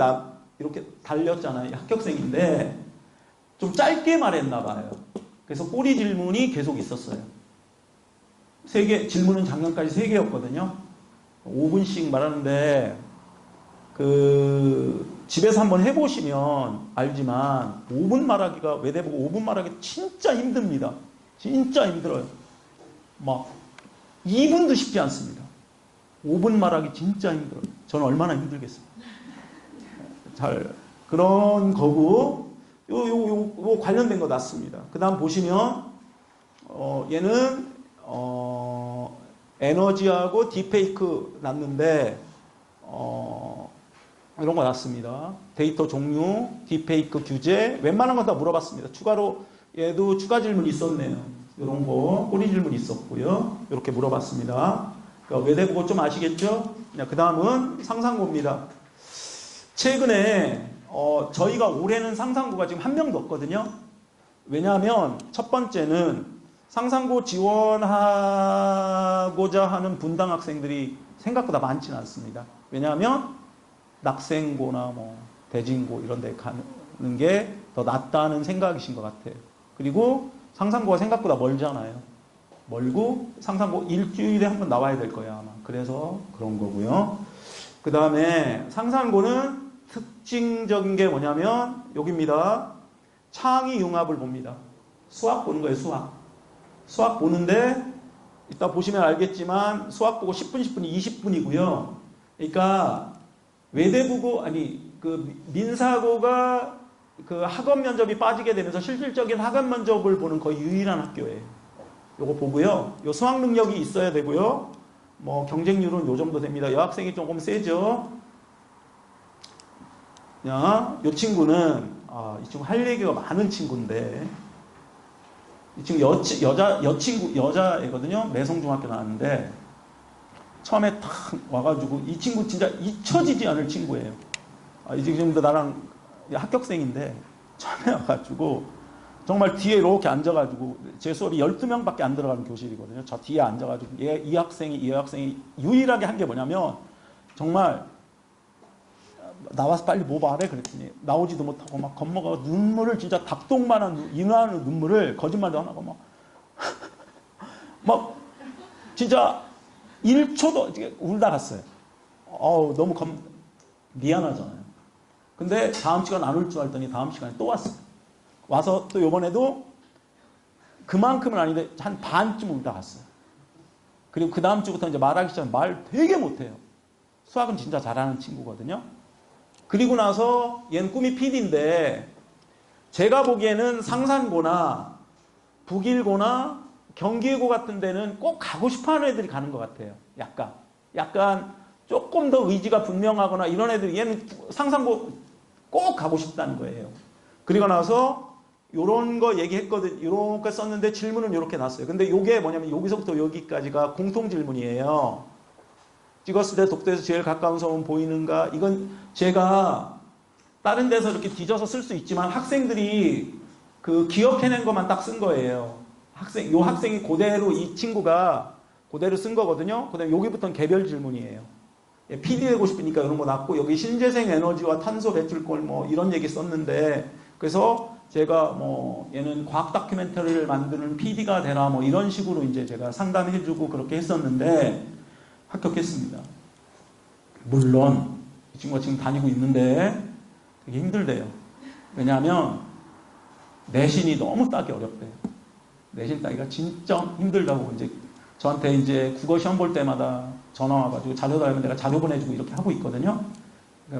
이렇게 달렸잖아요. 합격생인데 좀 짧게 말했나 봐요. 그래서 꼬리 질문이 계속 있었어요. 질문은 작년까지 3개였거든요. 5분씩 말하는데 집에서 한번 해보시면 알지만 5분 말하기가 외대보고 5분 말하기 진짜 힘듭니다. 진짜 힘들어요. 막 2분도 쉽지 않습니다. 5분 말하기 진짜 힘들어요. 저는 얼마나 힘들겠어요. 그런 거고 요 관련된 거 났습니다. 그 다음 보시면 얘는 에너지하고 딥페이크 났는데 이런 거 났습니다. 데이터 종류, 딥페이크 규제, 웬만한 건 다 물어봤습니다. 추가로 얘도 추가 질문이 있었네요. 이런 거 꼬리 질문이 있었고요. 이렇게 물어봤습니다. 외대국어 좀 아시겠죠? 그 다음은 상상고입니다. 최근에 저희가 올해는 상상고가 지금 1명도 없거든요. 왜냐하면 첫 번째는 상상고 지원하고자 하는 분당 학생들이 생각보다 많지는 않습니다. 왜냐하면 낙생고나 뭐 대진고 이런 데 가는 게 더 낫다는 생각이신 것 같아요. 그리고 상상고가 생각보다 멀잖아요. 멀고 상상고 일주일에 한 번 나와야 될 거예요, 아마. 그래서 그런 거고요. 그 다음에 상상고는 특징적인 게 뭐냐면 여기입니다. 창의 융합을 봅니다. 수학 보는 거예요, 수학. 수학 보는데 이따 보시면 알겠지만 수학 보고 10분, 10분이 20분이고요. 그러니까 외대부고 민사고가 학원 면접이 빠지게 되면서 실질적인 학원 면접을 보는 거의 유일한 학교예요. 요거 보고요. 요 수학 능력이 있어야 되고요. 뭐 경쟁률은 요 정도 됩니다. 여학생이 조금 세죠. 요 친구는 이 친구 할 얘기가 많은 친구인데 이 친구 여자애거든요. 매성중학교 나왔는데 처음에 탁 와가지고 이 친구 진짜 잊혀지지 않을 친구예요. 이 지금도 나랑 합격생인데 처음에 와가지고 정말 뒤에 이렇게 앉아가지고 제 수업이 12명밖에 안 들어가는 교실이거든요. 저 뒤에 앉아가지고 이 학생이 유일하게 한 게 뭐냐면 정말 나와서 빨리 뭐 말해 그랬더니 나오지도 못하고 막 겁먹어 눈물을 진짜 닭똥만한 인화하는 눈물을 거짓말도 안 하고 막 진짜 1초도 울다 갔어요. 너무 미안하잖아요. 근데 다음 시간 안 올 줄 알았더니 다음 시간에 또 왔어요. 와서 또 이번에도 그만큼은 아닌데 한 반쯤 울다 갔어요. 그리고 그 다음 주부터 이제 말하기 시작하면 말 되게 못해요. 수학은 진짜 잘하는 친구거든요. 그리고 나서 얘는 꿈이 PD인데 제가 보기에는 상산고나 북일고나 경기고 같은 데는 꼭 가고 싶어하는 애들이 가는 것 같아요. 약간 조금 더 의지가 분명하거나 이런 애들이 얘는 상산고 꼭 가고 싶다는 거예요. 그리고 나서 요런 거 얘기했거든. 요렇게 썼는데 질문은 요렇게 났어요. 근데 요게 뭐냐면 여기서부터 여기까지가 공통 질문이에요. 찍었을 때 독도에서 제일 가까운 섬은 보이는가? 이건 제가 다른 데서 이렇게 뒤져서 쓸 수 있지만 학생들이 기억해낸 것만 딱 쓴 거예요. 요 학생이 그대로 이 친구가 그대로 쓴 거거든요. 그 다음에 여기부터는 개별 질문이에요. PD 되고 싶으니까 이런 거 났고 여기 신재생 에너지와 탄소 배출권 뭐 이런 얘기 썼는데 그래서 제가 뭐 얘는 과학 다큐멘터리를 만드는 PD가 되라 뭐 이런 식으로 이제 제가 상담해주고 그렇게 했었는데 합격했습니다. 물론 이 친구가 지금 다니고 있는데 되게 힘들대요. 왜냐하면 내신이 너무 따기 어렵대요. 내신 따기가 진짜 힘들다고 이제 저한테 이제 국어 시험 볼 때마다 전화 와가지고 자료 달면 내가 자료 보내주고 이렇게 하고 있거든요.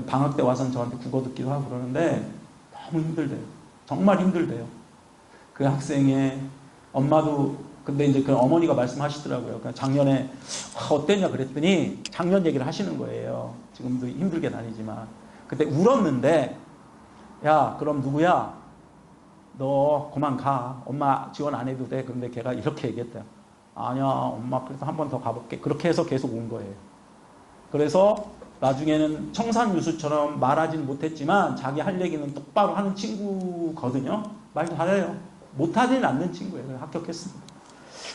방학 때 와서는 저한테 국어 듣기도 하고 그러는데 너무 힘들대요. 정말 힘들대요. 그 학생의 엄마도 근데 이제 그 어머니가 말씀하시더라고요. 작년에 어땠냐 그랬더니 작년 얘기를 하시는 거예요. 지금도 힘들게 다니지만 그때 울었는데 야 그럼 누구야? 너 그만 가. 엄마 지원 안 해도 돼. 그런데 걔가 이렇게 얘기했대요. 아니야 엄마 그래서 한 번 더 가볼게. 그렇게 해서 계속 온 거예요. 그래서 나중에는 청산유수처럼 말하진 못했지만 자기 할 얘기는 똑바로 하는 친구거든요. 말 잘해요. 못하지는 않는 친구예요. 합격했습니다.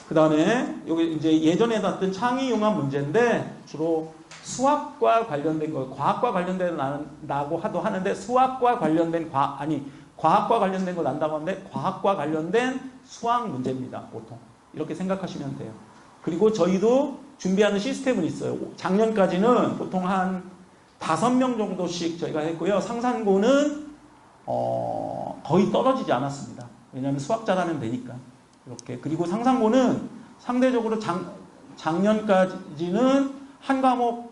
그 다음에 여기 이제 예전에 나왔던 창의융합 문제인데 주로 수학과 관련된 거, 과학과 관련된 난다고 하는데 수학과 관련된 과학과 관련된 거 난다고 하는데 과학과 관련된 수학 문제입니다. 보통 이렇게 생각하시면 돼요. 그리고 저희도 준비하는 시스템은 있어요. 작년까지는 보통 한 5명 정도씩 저희가 했고요. 상산고는 거의 떨어지지 않았습니다. 왜냐하면 수학 잘하면 되니까. 이렇게. 그리고 상산고는 상대적으로 작년까지는 한 과목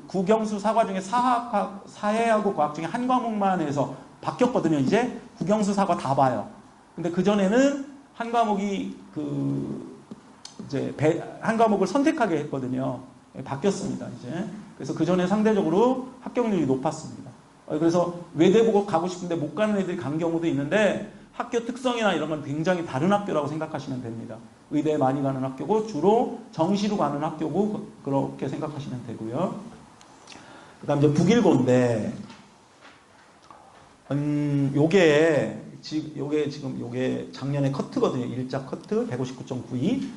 국영수 사과 중에 사회하고 과학 중에 한 과목만 해서 바뀌었거든요. 이제 국영수 사과 다 봐요. 근데 그전에는 한 과목이 이제 한 과목을 선택하게 했거든요. 바뀌었습니다, 이제. 그래서 그 전에 상대적으로 합격률이 높았습니다. 그래서 외대 보고 가고 싶은데 못 가는 애들이 간 경우도 있는데 학교 특성이나 이런 건 굉장히 다른 학교라고 생각하시면 됩니다. 의대에 많이 가는 학교고 주로 정시로 가는 학교고 그렇게 생각하시면 되고요. 그 다음 이제 북일고인데 요게 작년에 커트거든요. 일자 커트 159.92.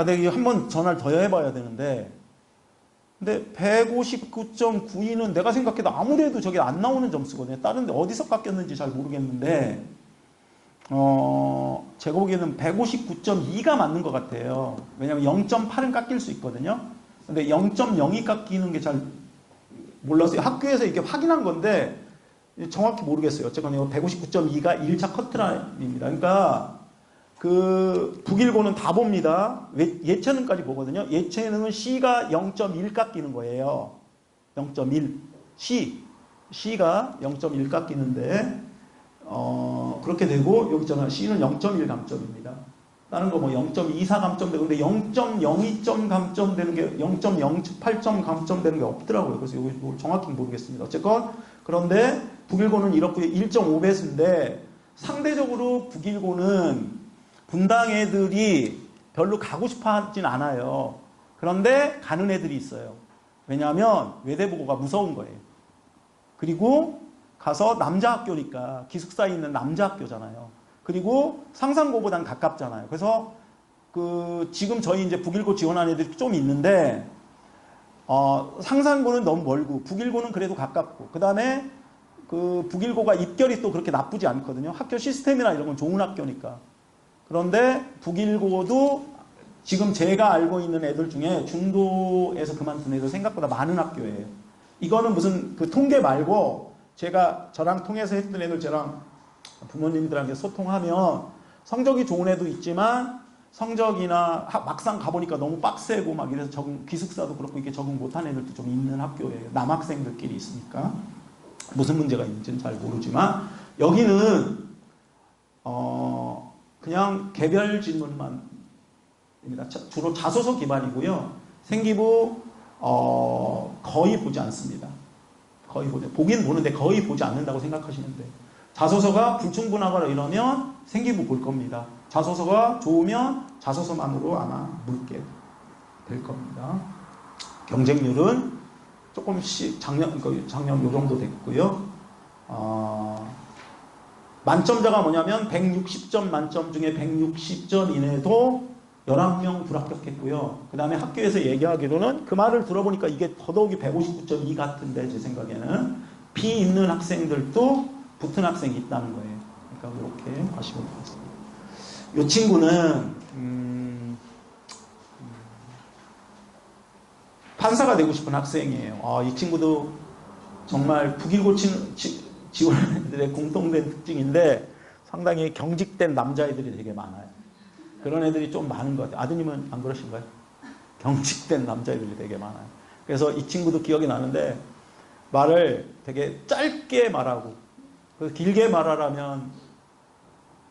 내가 한번 전화를 더 해봐야 되는데 근데 159.92는 내가 생각해도 아무래도 저게 안 나오는 점수거든요. 다른 데 어디서 깎였는지 잘 모르겠는데 제가 보기에는 159.2가 맞는 것 같아요. 왜냐면 0.8은 깎일 수 있거든요. 근데 0.0이 깎이는 게 잘 몰라서 학교에서 이게 확인한 건데 정확히 모르겠어요. 어쨌거나 이거 159.2가 1차 커트라인입니다. 그러니까 북일고는 다 봅니다. 예체능까지 보거든요. 예체능은 C가 0.1 깎이는 거예요. 0.1. C가 0.1 깎이는데 그렇게 되고 여기 있잖아요. C는 0.1 감점입니다. 다른 거 뭐 0.24 감점되고 근데 0.02점 감점되는 게 0.08점 감점되는 게 없더라고요. 그래서 이거 정확히 모르겠습니다. 어쨌건 그런데 북일고는 이렇고요. 1.5배수인데 상대적으로 북일고는 분당 애들이 별로 가고 싶어 하진 않아요. 그런데 가는 애들이 있어요. 왜냐하면 외대보고가 무서운 거예요. 그리고 가서 남자 학교니까 기숙사에 있는 남자 학교잖아요. 그리고 상산고보단 가깝잖아요. 그래서 지금 저희 이제 북일고 지원한 애들이 좀 있는데 상산고는 너무 멀고 북일고는 그래도 가깝고 그 다음에 북일고가 입결이 또 그렇게 나쁘지 않거든요. 학교 시스템이나 이런 건 좋은 학교니까. 그런데 북일고도 지금 제가 알고 있는 애들 중에 중도에서 그만둔 애들 생각보다 많은 학교예요. 이거는 무슨 통계 말고 저랑 통해서 했던 애들 저랑 부모님들한테 소통하면 성적이 좋은 애도 있지만 성적이나 막상 가보니까 너무 빡세고 막 이래서 기숙사도 그렇고 이게 적응 못한 애들도 좀 있는 학교예요. 남학생들끼리 있으니까. 무슨 문제가 있는지는 잘 모르지만 여기는 그냥 개별 질문만 입니다. 주로 자소서 기반이고요. 생기부 거의 보지 않습니다. 보긴 보는데 거의 보지 않는다고 생각하시면 돼요. 자소서가 불충분하거나 이러면 생기부 볼 겁니다. 자소서가 좋으면 자소서만으로 아마 묻게 될 겁니다. 경쟁률은 조금씩 작년 요 정도 됐고요. 만점자가 뭐냐면 160점 만점 중에 160점 이내도 11명 불합격했고요. 그 다음에 학교에서 얘기하기로는 그 말을 들어보니까 이게 더더욱이 159.2 같은데 제 생각에는 비 있는 학생들도 붙은 학생이 있다는 거예요. 그러니까 이렇게 아시면 되겠습니다. 이 친구는 판사가 되고 싶은 학생이에요. 이 친구도 정말 북일고 지원자들의 공통된 특징인데 상당히 경직된 남자애들이 되게 많아요. 그런 애들이 좀 많은 것 같아요. 아드님은 안 그러신가요? 경직된 남자애들이 되게 많아요. 그래서 이 친구도 기억이 나는데 말을 되게 짧게 말하고 길게 말하라면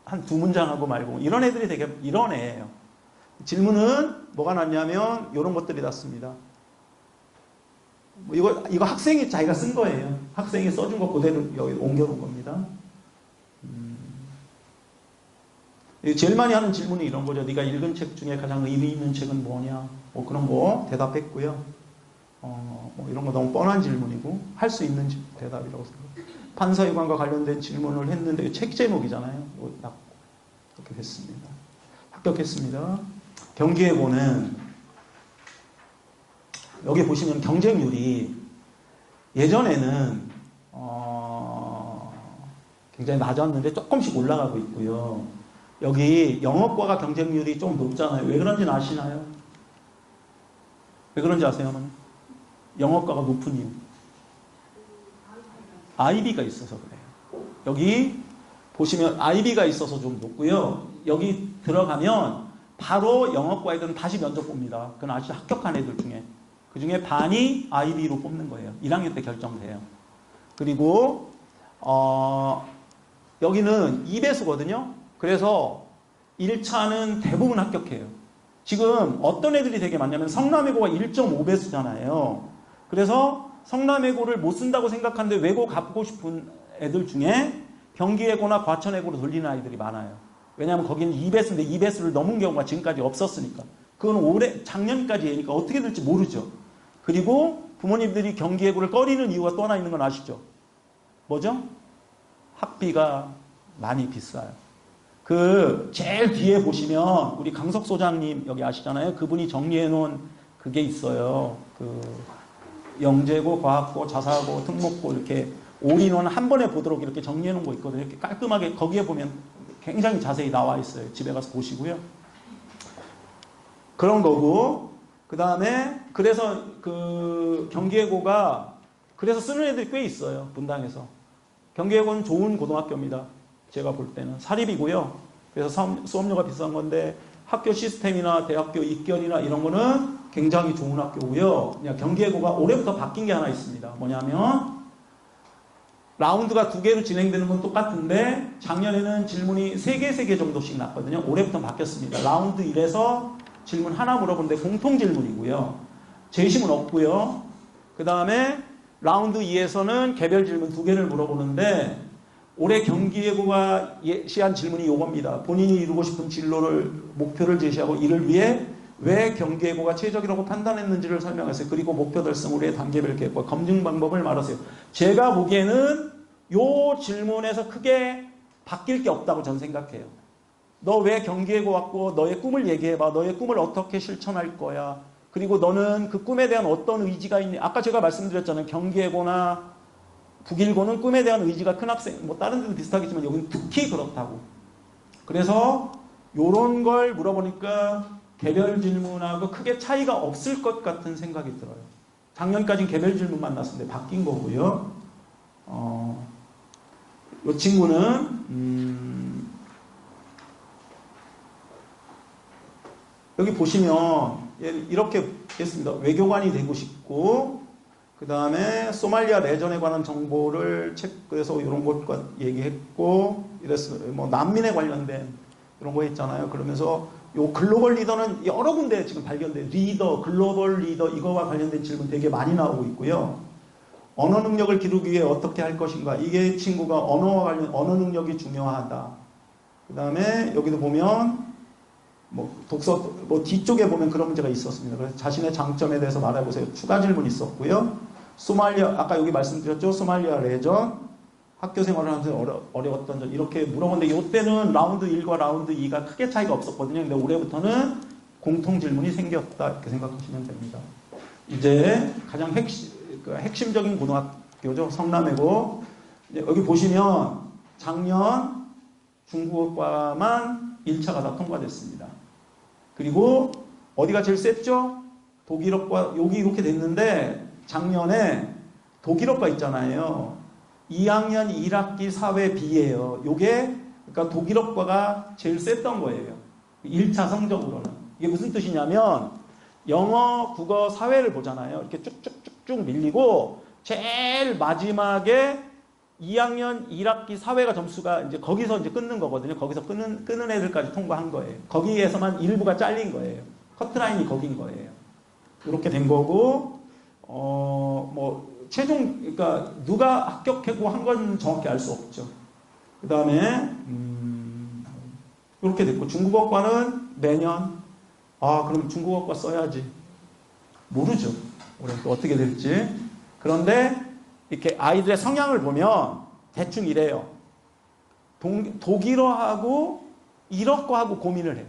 한 2문장 하고 말고 이런 애들이 되게 이런 애예요. 질문은 뭐가 났냐면 이런 것들이 났습니다. 이거 학생이 자기가 쓴 거예요. 학생이 써준 거 그대로 여기 옮겨놓은 겁니다. 제일 많이 하는 질문이 이런 거죠. 네가 읽은 책 중에 가장 의미 있는 책은 뭐냐? 그런 거 대답했고요. 뭐 이런 거 너무 뻔한 질문이고 할 수 있는 대답이라고 생각해요. 판사위관과 관련된 질문을 했는데 책 제목이잖아요. 이렇게 됐습니다. 합격했습니다. 경기예고는 여기 보시면 경쟁률이 예전에는 굉장히 낮았는데 조금씩 올라가고 있고요. 여기 영어과가 경쟁률이 좀 높잖아요. 왜 그런지는 아시나요? 왜 그런지 아세요? 어머니? 영어과가 높은 이유. IB가 있어서 그래요. 여기 보시면 IB가 있어서 좀 높고요. 여기 들어가면 바로 영어과 애들은 다시 면접 봅니다. 그건 아주 합격한 애들 중에. 그 중에 반이 IB로 뽑는 거예요. 1학년 때 결정돼요. 그리고 여기는 2배수거든요. 그래서 1차는 대부분 합격해요. 지금 어떤 애들이 되게 많냐면 성남외고가 1.5배수잖아요. 그래서 성남외고를 못 쓴다고 생각하는데 외고 가고 싶은 애들 중에 경기외고나 과천외고로 돌리는 아이들이 많아요. 왜냐하면 거기는 2배수인데 2배수를 넘은 경우가 지금까지 없었으니까. 그건 작년까지 얘니까 어떻게 될지 모르죠. 그리고 부모님들이 경기외고를 꺼리는 이유가 또 하나 있는 건 아시죠? 뭐죠? 학비가 많이 비싸요. 그 제일 뒤에 보시면 우리 강석 소장님 여기 아시잖아요. 그분이 정리해 놓은 그게 있어요. 그 영재고, 과학고, 자사고, 특목고 이렇게 올인원 한 번에 보도록 이렇게 정리해 놓은 거 있거든요. 이렇게 깔끔하게 거기에 보면 굉장히 자세히 나와 있어요. 집에 가서 보시고요. 그런 거고, 그 다음에 그래서 그 경기예고가 그래서 쓰는 애들이 꽤 있어요. 분당에서. 경기예고는 좋은 고등학교입니다. 제가 볼 때는 사립이고요. 그래서 수업료가 비싼 건데 학교 시스템이나 대학교 입결이나 이런 거는 굉장히 좋은 학교고요. 그냥 경기예고가 올해부터 바뀐 게 하나 있습니다. 뭐냐면 라운드가 2개로 진행되는 건 똑같은데 작년에는 질문이 3개 정도씩 났거든요. 올해부터 바뀌었습니다. 라운드 1에서 질문 하나 물어보는데 공통 질문이고요. 재심은 없고요. 그 다음에 라운드 2에서는 개별 질문 2개를 물어보는데 올해 경기예고가 예시한 질문이 이겁니다. 본인이 이루고 싶은 진로를 목표를 제시하고 이를 위해 왜 경기예고가 최적이라고 판단했는지를 설명하세요. 그리고 목표 달성을 위해 단계별 계획과 검증 방법을 말하세요. 제가 보기에는 이 질문에서 크게 바뀔 게 없다고 저는 생각해요. 너 왜 경기예고 왔고 너의 꿈을 얘기해봐. 너의 꿈을 어떻게 실천할 거야. 그리고 너는 그 꿈에 대한 어떤 의지가 있니? 아까 제가 말씀드렸잖아요. 경기예고나 북일고는 꿈에 대한 의지가 큰 학생, 뭐 다른 데도 비슷하겠지만 여기는 특히 그렇다고. 그래서 요런 걸 물어보니까 개별 질문하고 크게 차이가 없을 것 같은 생각이 들어요. 작년까지는 개별 질문만 났었는데 바뀐 거고요. 이 친구는 여기 보시면 이렇게 했습니다. 외교관이 되고 싶고 그 다음에 소말리아 내전에 관한 정보를 체크해서 이런 것과 얘기했고 이랬어요. 뭐 난민에 관련된 이런 거 했잖아요. 그러면서 요 글로벌 리더는 여러 군데 지금 발견돼. 리더, 글로벌 리더 이거와 관련된 질문 되게 많이 나오고 있고요. 언어 능력을 기르기 위해 어떻게 할 것인가. 이게 친구가 언어와 관련 언어 능력이 중요하다. 그 다음에 여기도 보면 뭐 독서 뭐 뒤쪽에 보면 그런 문제가 있었습니다. 그래서 자신의 장점에 대해서 말해보세요. 추가 질문 있었고요. 소말리아 아까 여기 말씀드렸죠. 소말리아 내전 학교 생활을 하면서 어려웠던 점 이렇게 물어봤는데 이때는 라운드 1과 라운드 2가 크게 차이가 없었거든요. 근데 올해부터는 공통 질문이 생겼다 이렇게 생각하시면 됩니다. 이제 가장 핵심적인 고등학교죠. 성남외고. 여기 보시면 작년 중국어과만 1차가 다 통과됐습니다. 그리고 어디가 제일 셌죠? 독일어과. 여기 이렇게 됐는데 작년에 독일어과 있잖아요. 2학년 1학기 사회 B예요. 요게 그러니까 독일어과가 제일 셌던 거예요. 1차 성적으로는. 이게 무슨 뜻이냐면 영어, 국어, 사회를 보잖아요. 이렇게 쭉쭉쭉쭉 밀리고 제일 마지막에 2학년 1학기 사회가 점수가 이제 거기서 이제 끊는 거거든요. 거기서 끊는 애들까지 통과한 거예요. 거기에서만 일부가 잘린 거예요. 커트라인이 거긴 거예요. 이렇게 된 거고 뭐 최종 그러니까 누가 합격하고 한 건 정확히 알 수 없죠. 그 다음에 이렇게 됐고 중국어과는 매년 그럼 중국어과 써야지 모르죠. 올해는 또 어떻게 될지. 그런데 이렇게 아이들의 성향을 보면 대충 이래요. 독일어하고 일어과하고 고민을 해요.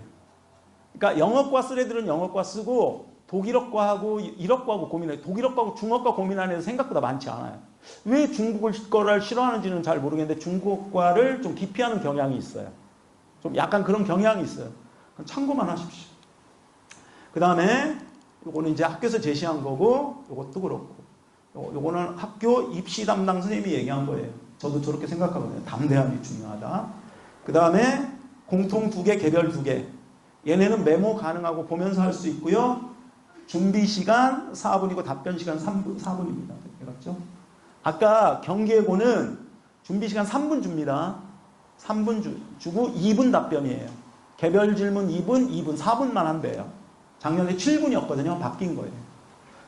그러니까 영어과 쓸 애들은 영어과 쓰고 독일어과하고 일어과하고 고민을 해요. 독일어과하고 중어과 고민하는 애들 생각보다 많지 않아요. 왜 중국어를 싫어하는지는 잘 모르겠는데 중국어과를 좀 기피하는 경향이 있어요. 좀 약간 그런 경향이 있어요. 참고만 하십시오. 그 다음에 요거는 이제 학교에서 제시한 거고 요것도 그렇고 요거는 학교 입시 담당 선생님이 얘기한 거예요. 저도 저렇게 생각하거든요. 담대함이 중요하다. 그 다음에 공통 2개, 개별 2개. 얘네는 메모 가능하고 보면서 할 수 있고요. 준비 시간 4분이고 답변 시간 4분입니다. 알았죠? 아까 경기예고는 준비 시간 3분 줍니다. 3분 주고 2분 답변이에요. 개별 질문 2분, 4분만 한대요. 작년에 7분이었거든요. 바뀐 거예요.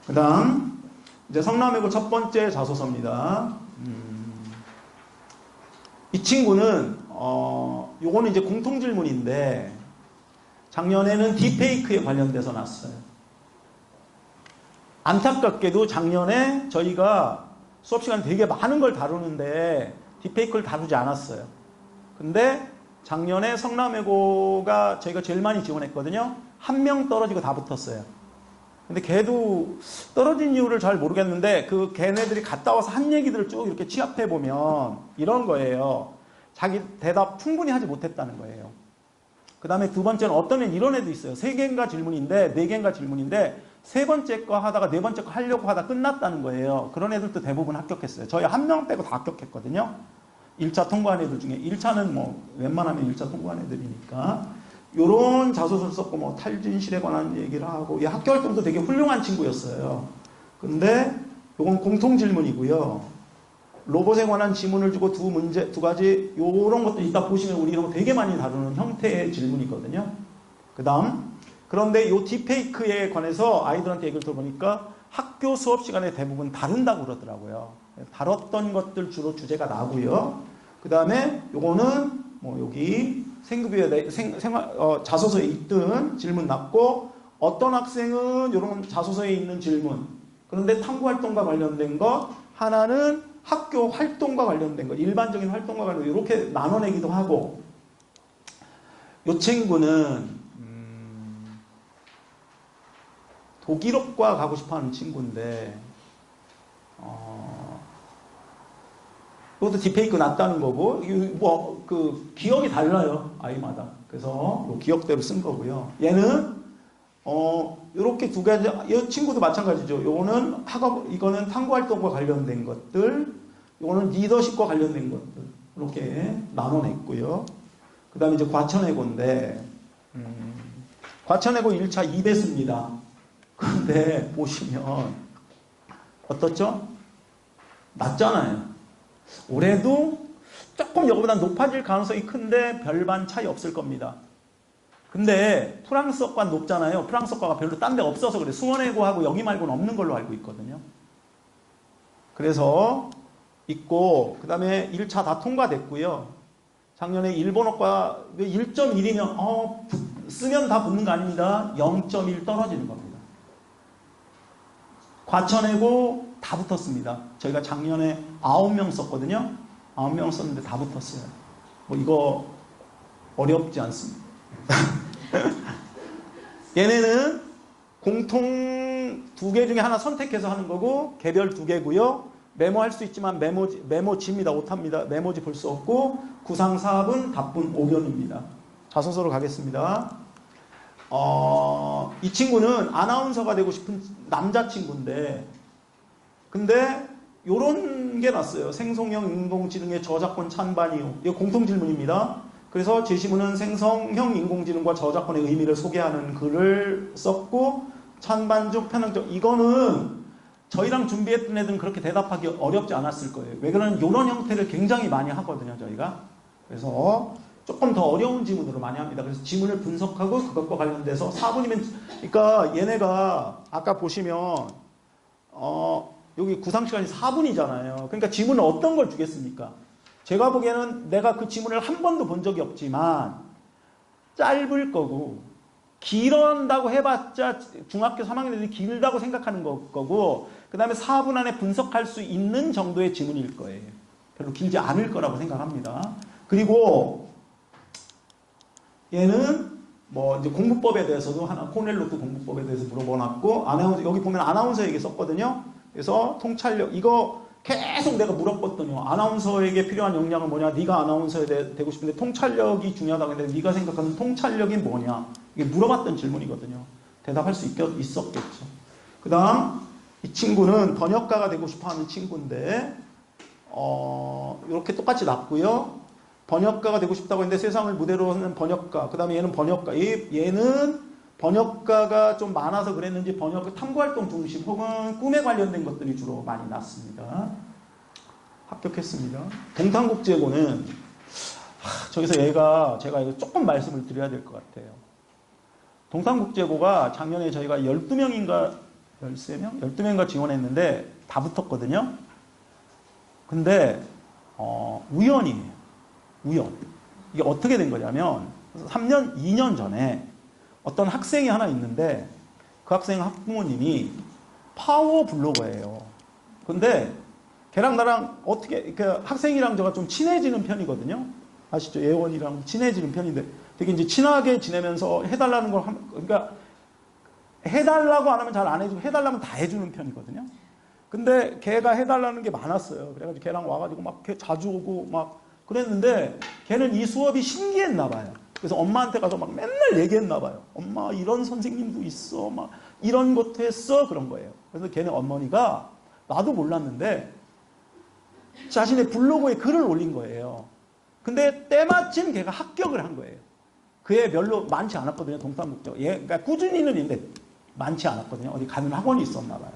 그 다음 이제 성남외고 첫 번째 자소서입니다. 이 친구는 요거는 이제 공통 질문인데 작년에는 딥페이크에 관련돼서 났어요. 안타깝게도 작년에 저희가 수업 시간 되게 많은 걸 다루는데 딥페이크를 다루지 않았어요. 근데 작년에 성남외고가 저희가 제일 많이 지원했거든요. 1명 떨어지고 다 붙었어요. 근데 걔도 떨어진 이유를 잘 모르겠는데 걔네들이 갔다 와서 한 얘기들을 쭉 이렇게 취합해 보면 이런 거예요. 자기 대답 충분히 하지 못했다는 거예요. 그 다음에 두 번째는 어떤 애는 이런 애도 있어요. 3개인가 질문인데 4개인가 질문인데 세 번째 거 하다가 네 번째 거 하려고 하다 끝났다는 거예요. 그런 애들도 대부분 합격했어요. 저희 1명 빼고 다 합격했거든요. 1차 통과한 애들 중에 1차는 뭐 웬만하면 1차 통과한 애들이니까 요런 자소서를 썼고 뭐 탈진실에 관한 얘기를 하고 학교 활동도 되게 훌륭한 친구였어요. 근데 요건 공통 질문이고요. 로봇에 관한 지문을 주고 두 가지 요런 것도 이따 보시면 우리 이런 거 되게 많이 다루는 형태의 질문이거든요. 그 다음 그런데 요 딥페이크에 관해서 아이들한테 얘기를 들어보니까 학교 수업 시간에 대부분 다룬다고 그러더라고요. 다뤘던 것들 주로 주제가 나고요. 그 다음에 요거는 뭐 여기 생급위에 자소서에 있던 질문 났고 어떤 학생은 이런 자소서에 있는 질문 그런데 탐구활동과 관련된 것 하나는 학교 활동과 관련된 것 일반적인 활동과 관련된 것 이렇게 나눠내기도 하고 이 친구는 독일어과 가고 싶어하는 친구인데 그것도 딥페이크 났다는 거고 뭐 그 기억이 달라요 아이마다. 그래서 기억대로 쓴 거고요. 얘는 이렇게 두 가지 이 친구도 마찬가지죠. 요거는 이거는 탐구 활동과 관련된 것들, 요거는 리더십과 관련된 것들 이렇게 나눠냈고요. 그 다음에 이제 과천외고인데 과천외고 1차 2배수입니다. 그런데 보시면 어떻죠? 낮잖아요. 올해도 조금 이거보다 높아질 가능성이 큰데 별반 차이 없을 겁니다. 근데 프랑스어과 높잖아요. 프랑스어과가 별로 딴 데 없어서 그래. 수원외고하고 여기 말고는 없는 걸로 알고 있거든요. 그래서 있고 그 다음에 1차 다 통과됐고요. 작년에 일본어과 1.1이면 쓰면 다 붙는 거 아닙니다. 0.1 떨어지는 겁니다. 과천외고 다 붙었습니다. 저희가 작년에 9명 썼거든요. 9명 썼는데 다 붙었어요. 뭐 이거 어렵지 않습니다. 얘네는 공통 2개 중에 하나 선택해서 하는 거고 개별 2개고요. 메모할 수 있지만 메모지입니다. 오타입니다. 메모지 볼 수 없고 구상 4분, 답분 5견입니다. 자소서로 가겠습니다. 이 친구는 아나운서가 되고 싶은 남자친구인데 근데 요런 게 났어요. 생성형 인공지능의 저작권 찬반 이유. 이거 공통 질문입니다. 그래서 제시문은 생성형 인공지능과 저작권의 의미를 소개하는 글을 썼고 찬반적 편향적 이거는 저희랑 준비했던 애들은 그렇게 대답하기 어렵지 않았을 거예요. 왜 그러냐면 이런 형태를 굉장히 많이 하거든요. 저희가. 그래서 조금 더 어려운 지문으로 많이 합니다. 그래서 지문을 분석하고 그것과 관련돼서 4분이면 그러니까 얘네가 아까 보시면 여기 구상시간이 4분이잖아요. 그러니까 지문을 어떤 걸 주겠습니까? 제가 보기에는 내가 그 지문을 한 번도 본 적이 없지만 짧을 거고 길어한다고 해봤자 중학교 3학년 애들이 길다고 생각하는 거고, 그 다음에 4분 안에 분석할 수 있는 정도의 지문일 거예요. 별로 길지 않을 거라고 생각합니다. 그리고 얘는 뭐 이제 공부법에 대해서도 하나, 코넬로트 공부법에 대해서 물어보놨고, 아나운서, 여기 보면 아나운서 얘기 썼거든요. 그래서 통찰력, 이거 계속 내가 물어봤더니 아나운서에게 필요한 역량은 뭐냐? 네가 아나운서에 되고 싶은데 통찰력이 중요하다고 했는데 네가 생각하는 통찰력이 뭐냐? 이게 물어봤던 질문이거든요. 대답할 수 있었겠죠. 그 다음 이 친구는 번역가가 되고 싶어하는 친구인데 이렇게 똑같이 났고요. 번역가가 되고 싶다고 했는데 세상을 무대로 하는 번역가. 그 다음에 얘는 번역가. 얘는 번역가가 좀 많아서 그랬는지 번역 탐구활동 중심 혹은 꿈에 관련된 것들이 주로 많이 났습니다. 합격했습니다. 동탄국제고는 저기서 제가 이거 조금 말씀을 드려야 될 것 같아요. 동탄국제고가 작년에 저희가 12명인가 13명? 12명인가 지원했는데 다 붙었거든요. 근데 우연이에요. 우연. 이게 어떻게 된 거냐면 2년 전에 어떤 학생이 하나 있는데 그 학생 학부모님이 파워 블로거예요. 근데 걔랑 나랑 어떻게 그 학생이랑 제가 좀 친해지는 편이거든요. 아시죠? 예원이랑 친해지는 편인데 되게 이제 친하게 지내면서 해달라는 걸 그러니까 해달라고 안 하면 잘 안 해주고 해달라면 다 해주는 편이거든요. 근데 걔가 해달라는 게 많았어요. 그래가지고 걔랑 와가지고 막 자주 오고 막 그랬는데 걔는 이 수업이 신기했나 봐요. 그래서 엄마한테 가서 막 맨날 얘기했나 봐요. 엄마 이런 선생님도 있어. 막 이런 것도 했어. 그런 거예요. 그래서 걔네 어머니가 나도 몰랐는데 자신의 블로그에 글을 올린 거예요. 근데 때마침 걔가 합격을 한 거예요. 그애 별로 많지 않았거든요. 동탄국제고. 그러니까 꾸준히는 있는데 많지 않았거든요. 어디 가는 학원이 있었나 봐요.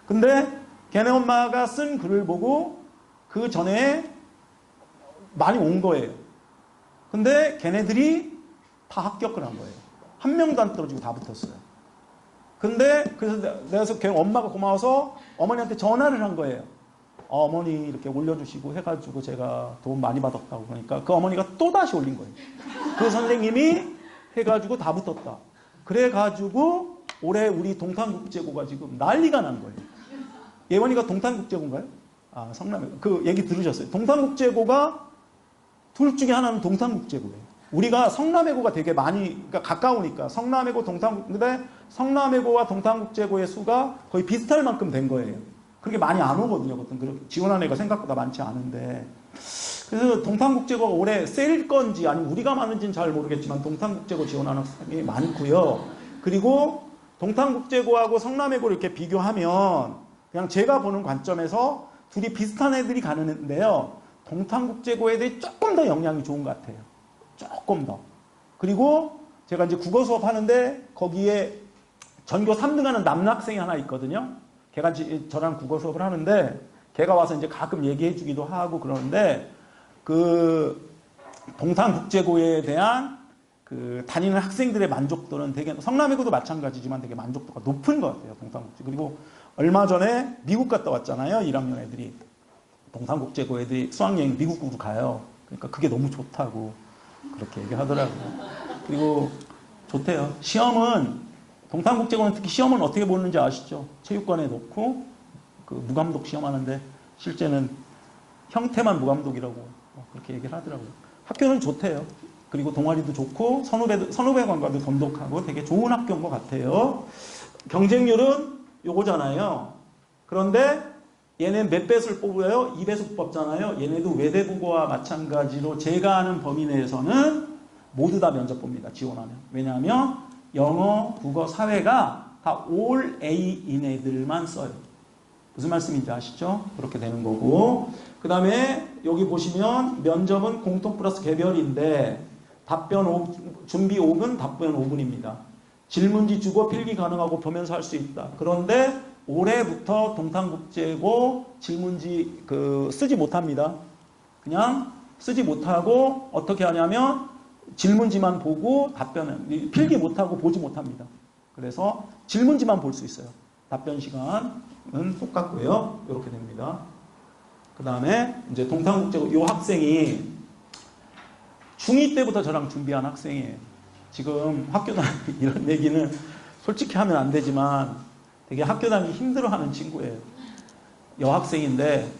근데 걔네 엄마가 쓴 글을 보고 그 전에 많이 온 거예요. 근데 걔네들이 다 합격을 한 거예요. 한 명도 안 떨어지고 다 붙었어요. 근데 그래서 걔 엄마가 고마워서 어머니한테 전화를 한 거예요. 어머니 이렇게 올려주시고 해가지고 제가 도움 많이 받았다고 그러니까 그 어머니가 또 다시 올린 거예요. 그 선생님이 해가지고 다 붙었다. 그래가지고 올해 우리 동탄국제고가 지금 난리가 난 거예요. 예원이가 동탄국제고인가요? 아, 성남에. 그 얘기 들으셨어요? 동탄국제고가 둘 중에 하나는 동탄국제고예요. 우리가 성남외고가 되게 많이, 그러니까 가까우니까 성남외고, 근데 성남외고와 동탄국제고의 수가 거의 비슷할 만큼 된 거예요. 그렇게 많이 안 오거든요. 보통 그렇게 지원한 애가 생각보다 많지 않은데. 그래서 동탄국제고가 올해 셀 건지 아니면 우리가 많은지는 잘 모르겠지만 동탄국제고 지원하는 학생이 많고요. 그리고 동탄국제고하고 성남외고를 이렇게 비교하면 그냥 제가 보는 관점에서 둘이 비슷한 애들이 가는데요. 동탄국제고 애들이 조금 더 역량이 좋은 것 같아요. 조금 더. 그리고 제가 이제 국어 수업 하는데 거기에 전교 3등 하는 남학생이 하나 있거든요. 걔가 저랑 국어 수업을 하는데 걔가 와서 이제 가끔 얘기해 주기도 하고 그러는데 그 동탄국제고에 대한 그 다니는 학생들의 만족도는 되게 성남외고도 마찬가지지만 되게 만족도가 높은 것 같아요. 동탄국제. 그리고 얼마 전에 미국 갔다 왔잖아요. 1학년 애들이. 동탄국제고 애들이 수학여행 미국으로 가요. 그러니까 그게 너무 좋다고 그렇게 얘기하더라고요. 그리고 좋대요. 시험은 동탄국제고는 특히 시험은 어떻게 보는지 아시죠? 체육관에 놓고 그 무감독 시험하는데 실제는 형태만 무감독이라고 그렇게 얘기를 하더라고요. 학교는 좋대요. 그리고 동아리도 좋고 선후배관과도 돈독하고 되게 좋은 학교인 것 같아요. 경쟁률은 요거잖아요. 그런데 얘는 몇 배수를 뽑아요? 2배수 뽑잖아요. 얘네도 외대국어와 마찬가지로 제가 아는 범위 내에서는 모두 다 면접 봅니다. 지원하면. 왜냐하면 영어, 국어, 사회가 다 올 A인 애들만 써요. 무슨 말씀인지 아시죠? 그렇게 되는 거고. 그 다음에 여기 보시면 면접은 공통 플러스 개별인데 준비 5분, 답변 5분입니다. 질문지 주고 필기 가능하고 보면서 할 수 있다. 그런데 올해부터 동탄국제고 질문지 쓰지 못합니다. 그냥 쓰지 못하고 어떻게 하냐면 질문지만 보고 답변은 필기 못하고 보지 못합니다. 그래서 질문지만 볼 수 있어요. 답변 시간은 똑같고요. 이렇게 됩니다. 그 다음에 이제 동탄국제고 이 학생이 중2 때부터 저랑 준비한 학생이에요. 지금 학교 다니는 이런 얘기는 솔직히 하면 안 되지만 되게 학교 다니기 힘들어하는 친구예요. 여학생인데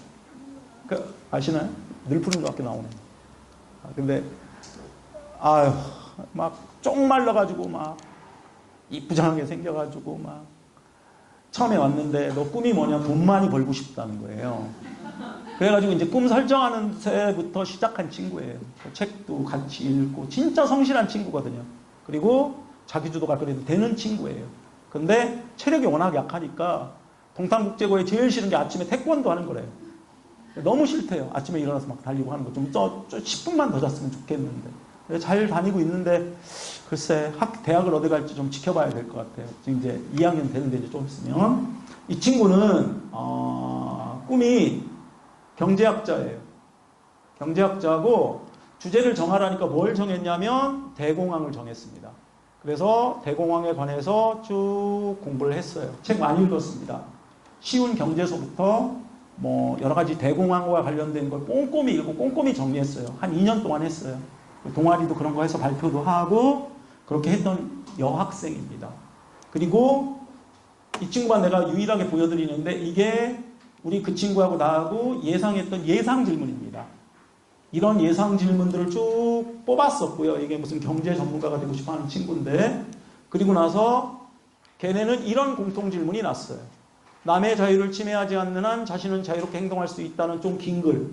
아시나요? 늘푸른중학교 나오네. 근데 아유 막 쪽말라가지고 막 이쁘장하게 생겨가지고 막 처음에 왔는데 너 꿈이 뭐냐? 돈 많이 벌고 싶다는 거예요. 그래가지고 이제 꿈 설정하는 새부터 시작한 친구예요. 책도 같이 읽고 진짜 성실한 친구거든요. 그리고 자기주도가 그래도 되는 친구예요. 근데 체력이 워낙 약하니까 동탄국제고에 제일 싫은 게 아침에 태권도 하는 거래요. 너무 싫대요. 아침에 일어나서 막 달리고 하는 거. 좀 10분만 더 잤으면 좋겠는데. 잘 다니고 있는데 글쎄 대학을 어디 갈지 좀 지켜봐야 될 것 같아요. 지금 이제 2학년 되는데 이제 좀 있으면. 이 친구는 꿈이 경제학자예요. 경제학자고 주제를 정하라니까 뭘 정했냐면 대공황을 정했습니다. 그래서 대공황에 관해서 쭉 공부를 했어요. 책 많이 읽었습니다. 쉬운 경제서부터 뭐 여러 가지 대공황과 관련된 걸 꼼꼼히 읽고 꼼꼼히 정리했어요. 한 2년 동안 했어요. 동아리도 그런 거 해서 발표도 하고 그렇게 했던 여학생입니다. 그리고 이 친구가 내가 유일하게 보여드리는데 이게 우리 그 친구하고 나하고 예상했던 예상 질문입니다. 이런 예상 질문들을 쭉 뽑았었고요. 이게 무슨 경제 전문가가 되고 싶어 하는 친구인데 그리고 나서 걔네는 이런 공통 질문이 났어요. 남의 자유를 침해하지 않는 한 자신은 자유롭게 행동할 수 있다는 좀 긴 글.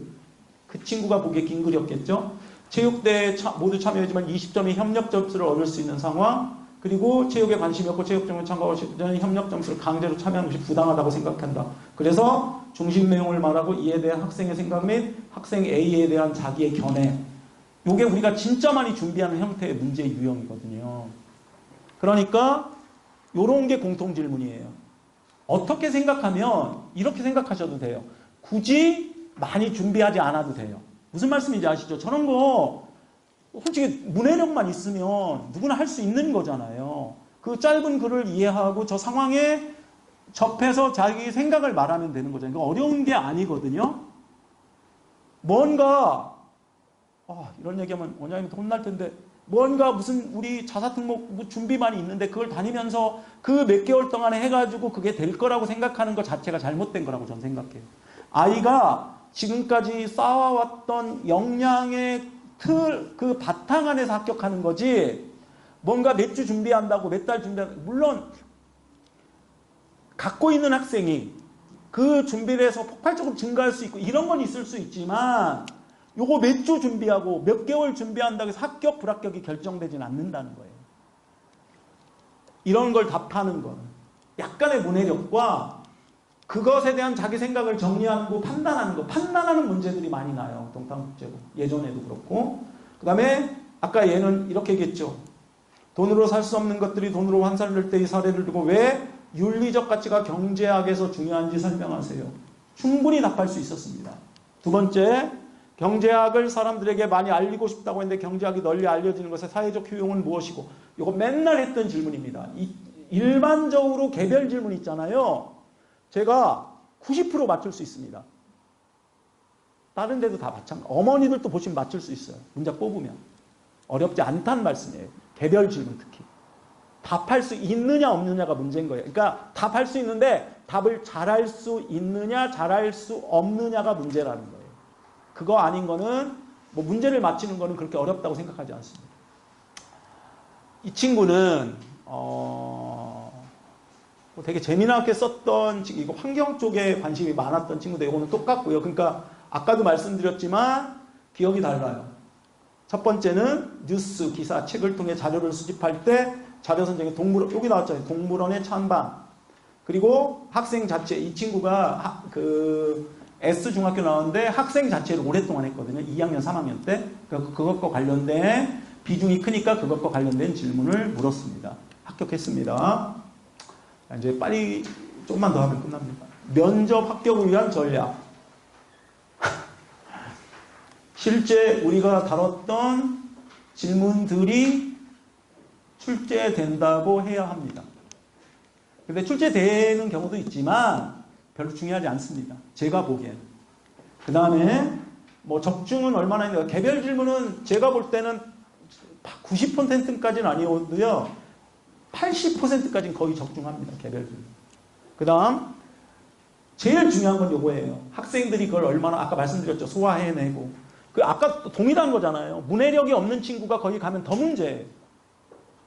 그 친구가 보기에 긴 글이었겠죠. 체육대회에 모두 참여하지만 20점의 협력 점수를 얻을 수 있는 상황. 그리고 체육에 관심이 없고 체육정에 참가하고 전에 협력 점수를 강제로 참여하는 것이 부당하다고 생각한다. 그래서 중심 내용을 말하고 이에 대한 학생의 생각 및 학생 A에 대한 자기의 견해. 이게 우리가 진짜 많이 준비하는 형태의 문제 유형이거든요. 그러니까 이런 게 공통 질문이에요. 어떻게 생각하면 이렇게 생각하셔도 돼요. 굳이 많이 준비하지 않아도 돼요. 무슨 말씀인지 아시죠? 저런 거 솔직히 문해력만 있으면 누구나 할 수 있는 거잖아요. 그 짧은 글을 이해하고 저 상황에 접해서 자기 생각을 말하면 되는 거잖아요. 그러니까 어려운 게 아니거든요. 뭔가 이런 얘기하면 원장님한테 혼날 텐데 뭔가 무슨 우리 자사특목 준비만이 있는데 그걸 다니면서 그 몇 개월 동안에 해가지고 그게 될 거라고 생각하는 것 자체가 잘못된 거라고 저는 생각해요. 아이가 지금까지 쌓아왔던 역량의 그 바탕 안에서 합격하는 거지 뭔가 몇 주 준비한다고 몇 달 준비한다고 물론 갖고 있는 학생이 그 준비를 해서 폭발적으로 증가할 수 있고 이런 건 있을 수 있지만 요거 몇 주 준비하고 몇 개월 준비한다고 해서 합격 불합격이 결정되진 않는다는 거예요. 이런 걸 답하는 건 약간의 문해력과 그것에 대한 자기 생각을 정리하는 거, 판단하는 거, 판단하는 문제들이 많이 나요. 동탄국제고. 예전에도 그렇고. 그 다음에 아까 얘는 이렇게 얘기했죠. 돈으로 살 수 없는 것들이 돈으로 환산될 때의 사례를 두고 왜 윤리적 가치가 경제학에서 중요한지 설명하세요. 충분히 답할 수 있었습니다. 두 번째, 경제학을 사람들에게 많이 알리고 싶다고 했는데 경제학이 널리 알려지는 것의 사회적 효용은 무엇이고 이거 맨날 했던 질문입니다. 일반적으로 개별 질문 있잖아요. 제가 90% 맞출 수 있습니다. 다른 데도 다 마찬가지. 어머니들도 보시면 맞출 수 있어요. 문제 뽑으면. 어렵지 않다는 말씀이에요. 개별 질문 특히. 답할 수 있느냐 없느냐가 문제인 거예요. 그러니까 답할 수 있는데 답을 잘할 수 있느냐 잘할 수 없느냐가 문제라는 거예요. 그거 아닌 거는 뭐 문제를 맞히는 거는 그렇게 어렵다고 생각하지 않습니다. 이 친구는 되게 재미나게 썼던 이거 환경 쪽에 관심이 많았던 친구인데 이거는 똑같고요. 그러니까 아까도 말씀드렸지만 기억이 달라요. 첫 번째는 뉴스, 기사, 책을 통해 자료를 수집할 때 자료 선정에 여기 나왔잖아요. 동물원의 찬방. 그리고 학생 자체, 이 친구가 S중학교 나왔는데 학생 자체를 오랫동안 했거든요. 2학년, 3학년 때. 그것과 관련된 비중이 크니까 그것과 관련된 질문을 물었습니다. 합격했습니다. 이제 빨리 조금만 더 하면 끝납니다. 면접 합격을 위한 전략. 실제 우리가 다뤘던 질문들이 출제된다고 해야 합니다. 근데 출제되는 경우도 있지만 별로 중요하지 않습니다. 제가 보기엔. 그 다음에 뭐 적중은 얼마나 있는가. 개별 질문은 제가 볼 때는 90%까지는 아니어도요, 80%까지는 거의 적중합니다. 개별적으로. 그 다음, 제일 중요한 건 요거예요. 학생들이 그걸 얼마나, 아까 말씀드렸죠. 소화해내고. 아까 동일한 거잖아요. 문해력이 없는 친구가 거기 가면 더 문제예요.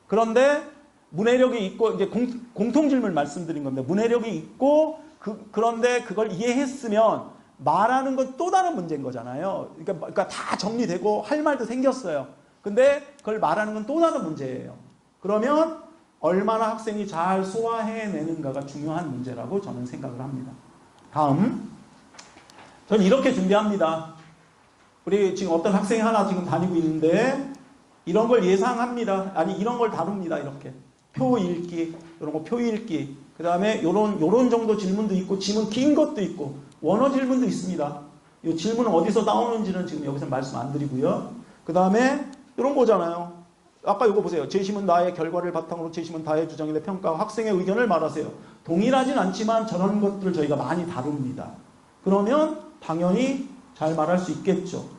그런데, 문해력이 있고, 이제 공통 질문 말씀드린 건데, 문해력이 있고, 그런데 그걸 이해했으면, 말하는 건 또 다른 문제인 거잖아요. 그러니까 다 정리되고, 할 말도 생겼어요. 근데, 그걸 말하는 건 또 다른 문제예요. 그러면, 얼마나 학생이 잘 소화해내는가가 중요한 문제라고 저는 생각을 합니다. 다음, 저는 이렇게 준비합니다. 우리 지금 어떤 학생이 하나 지금 다니고 있는데 이런 걸 예상합니다. 아니 이런 걸 다룹니다. 이렇게 표 읽기, 이런 거 표 읽기. 그 다음에 요런 정도 질문도 있고 지문 긴 것도 있고 원어 질문도 있습니다. 이 질문은 어디서 나오는지는 지금 여기서 말씀 안 드리고요. 그 다음에 이런 거잖아요. 아까 이거 보세요. 제시문 나의 결과를 바탕으로 제시문 다의 주장이나 평가, 학생의 의견을 말하세요. 동일하진 않지만 저런 것들을 저희가 많이 다룹니다. 그러면 당연히 잘 말할 수 있겠죠.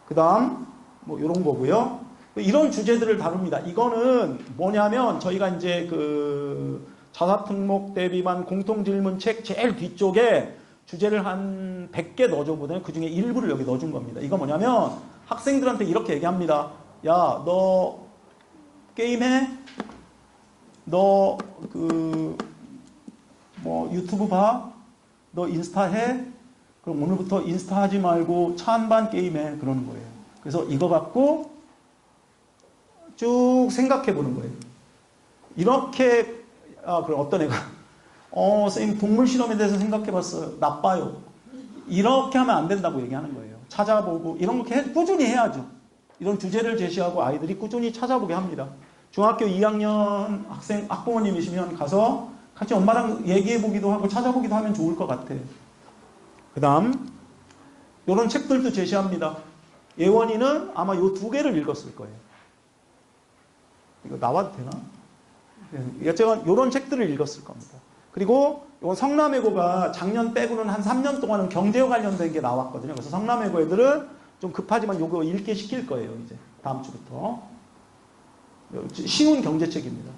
그 다음 뭐 이런 거고요. 이런 주제들을 다룹니다. 이거는 뭐냐면 저희가 이제 그 자사특목 대비반 공통질문 책 제일 뒤쪽에 주제를 한 100개 넣어줘보면 그 중에 일부를 여기 넣어준 겁니다. 이거 뭐냐면 학생들한테 이렇게 얘기합니다. 야, 너 게임해? 너 뭐 유튜브 봐? 너 인스타 해? 그럼 오늘부터 인스타 하지 말고 차 한 반 게임해. 그러는 거예요. 그래서 이거 갖고 쭉 생각해 보는 거예요. 이렇게, 그럼 어떤 애가, 선생님 동물 실험에 대해서 생각해 봤어요. 나빠요. 이렇게 하면 안 된다고 얘기하는 거예요. 찾아보고, 이런 거 꾸준히 해야죠. 이런 주제를 제시하고 아이들이 꾸준히 찾아보게 합니다. 중학교 2학년 학부모님이시면 가서 같이 엄마랑 얘기해 보기도 하고 찾아보기도 하면 좋을 것 같아요. 그 다음, 이런 책들도 제시합니다. 예원이는 아마 요 2개를 읽었을 거예요. 이거 나와도 되나? 여쨌든 이런 책들을 읽었을 겁니다. 그리고 이건 성남외고가 작년 빼고는 한 3년 동안은 경제와 관련된 게 나왔거든요. 그래서 성남외고 애들은 좀 급하지만 요거 읽게 시킬 거예요. 이제 다음 주부터. 쉬운 경제책입니다.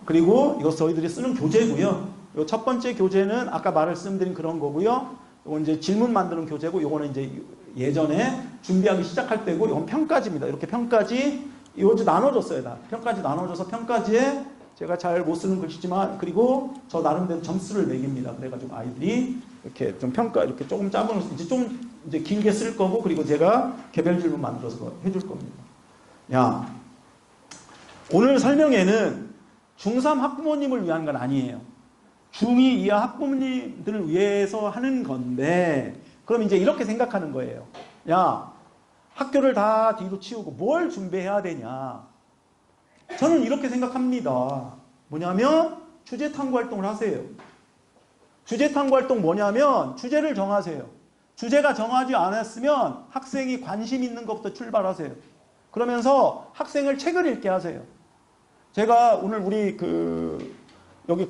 그리고 이거 저희들이 쓰는 교재고요. 요 첫 번째 교재는 아까 말씀드린 그런 거고요. 이건 이제 질문 만드는 교재고, 요거는 이제 예전에 준비하기 시작할 때고, 이건 평가지입니다. 이렇게 평가지, 이거 나눠줬어요. 다. 평가지 나눠줘서 평가지에 제가 잘 못 쓰는 글씨지만, 그리고 저 나름대로 점수를 매깁니다. 그래가지고 아이들이 이렇게 좀 평가, 이렇게 조금 짜면 이제 좀 이제 길게 쓸 거고, 그리고 제가 개별 질문 만들어서 해줄 겁니다. 야, 오늘 설명회는 중3 학부모님을 위한 건 아니에요. 중2 이하 학부모님들을 위해서 하는 건데, 그럼 이제 이렇게 생각하는 거예요. 야, 학교를 다 뒤로 치우고 뭘 준비해야 되냐. 저는 이렇게 생각합니다. 뭐냐면 주제 탐구 활동을 하세요. 주제 탐구 활동 뭐냐면 주제를 정하세요. 주제가 정하지 않았으면 학생이 관심 있는 것부터 출발하세요. 그러면서 학생을 책을 읽게 하세요. 제가 오늘 우리 여기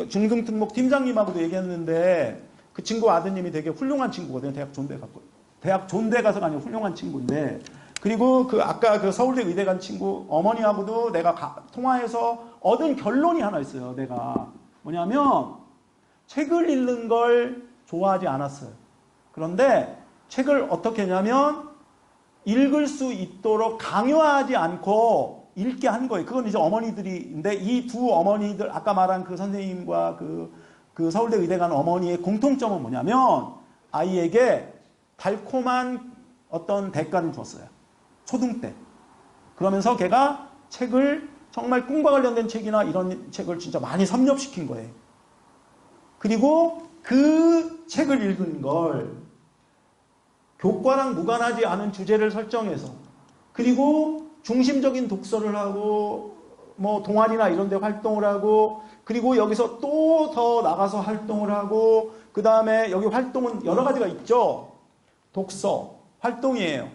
중등특목 팀장님하고도 얘기했는데 그 친구 아드님이 되게 훌륭한 친구거든요. 대학 존대 가서가 아니고 훌륭한 친구인데, 그리고 아까 서울대 의대 간 친구 어머니하고도 내가 통화해서 얻은 결론이 하나 있어요. 내가 뭐냐면 책을 읽는 걸 좋아하지 않았어요. 그런데 책을 어떻게 했냐면 읽을 수 있도록 강요하지 않고 읽게 한 거예요. 그건 이제 어머니들인데, 이 두 어머니들, 아까 말한 그 선생님과 그 서울대 의대 간 어머니의 공통점은 뭐냐면 아이에게 달콤한 어떤 대가를 줬어요. 초등 때. 그러면서 걔가 책을 정말 꿈과 관련된 책이나 이런 책을 진짜 많이 섭렵시킨 거예요. 그리고 그 책을 읽은 걸 교과랑 무관하지 않은 주제를 설정해서, 그리고 중심적인 독서를 하고 뭐 동아리나 이런 데 활동을 하고, 그리고 여기서 또 더 나가서 활동을 하고, 그 다음에 여기 활동은 여러 가지가 있죠. 독서 활동이에요.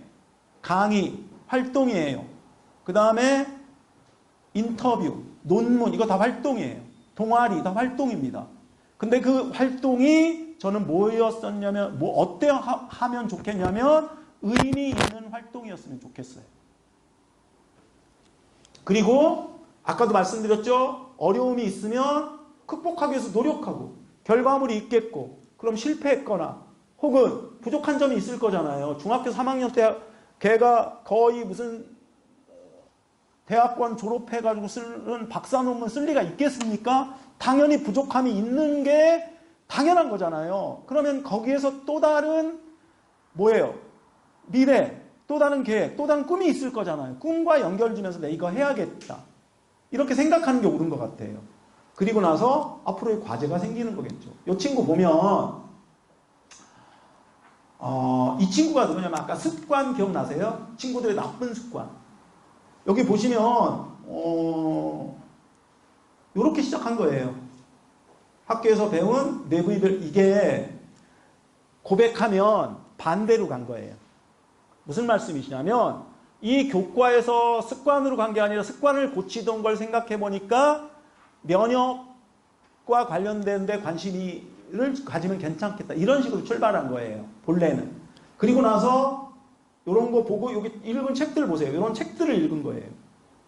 강의 활동이에요. 그 다음에 인터뷰, 논문, 이거 다 활동이에요. 동아리 다 활동입니다. 근데 그 활동이 저는 뭐였었냐면, 어때 하면 좋겠냐면 의미 있는 활동이었으면 좋겠어요. 그리고 아까도 말씀드렸죠. 어려움이 있으면 극복하기 위해서 노력하고 결과물이 있겠고 그럼 실패했거나 혹은 부족한 점이 있을 거잖아요. 중학교 3학년 때 걔가 거의 무슨 대학원 졸업해가지고 쓰는 박사 논문 쓸 리가 있겠습니까? 당연히 부족함이 있는 게 당연한 거잖아요. 그러면 거기에서 또 다른 뭐예요? 미래, 또 다른 계획, 또 다른 꿈이 있을 거잖아요. 꿈과 연결지면서 내가 이거 해야겠다. 이렇게 생각하는 게 옳은 것 같아요. 그리고 나서 앞으로의 과제가 생기는 거겠죠. 이 친구 보면 이 친구가 누구냐면 아까 습관 기억나세요? 친구들의 나쁜 습관. 여기 보시면 이렇게 시작한 거예요. 학교에서 배운 내부이별 이게 고백하면 반대로 간 거예요. 무슨 말씀이시냐면 이 교과에서 습관으로 간 게 아니라 습관을 고치던 걸 생각해 보니까 면역과 관련된 데 관심을 가지면 괜찮겠다. 이런 식으로 출발한 거예요. 본래는. 그리고 나서 이런 거 보고 여기 읽은 책들 보세요. 이런 책들을 읽은 거예요.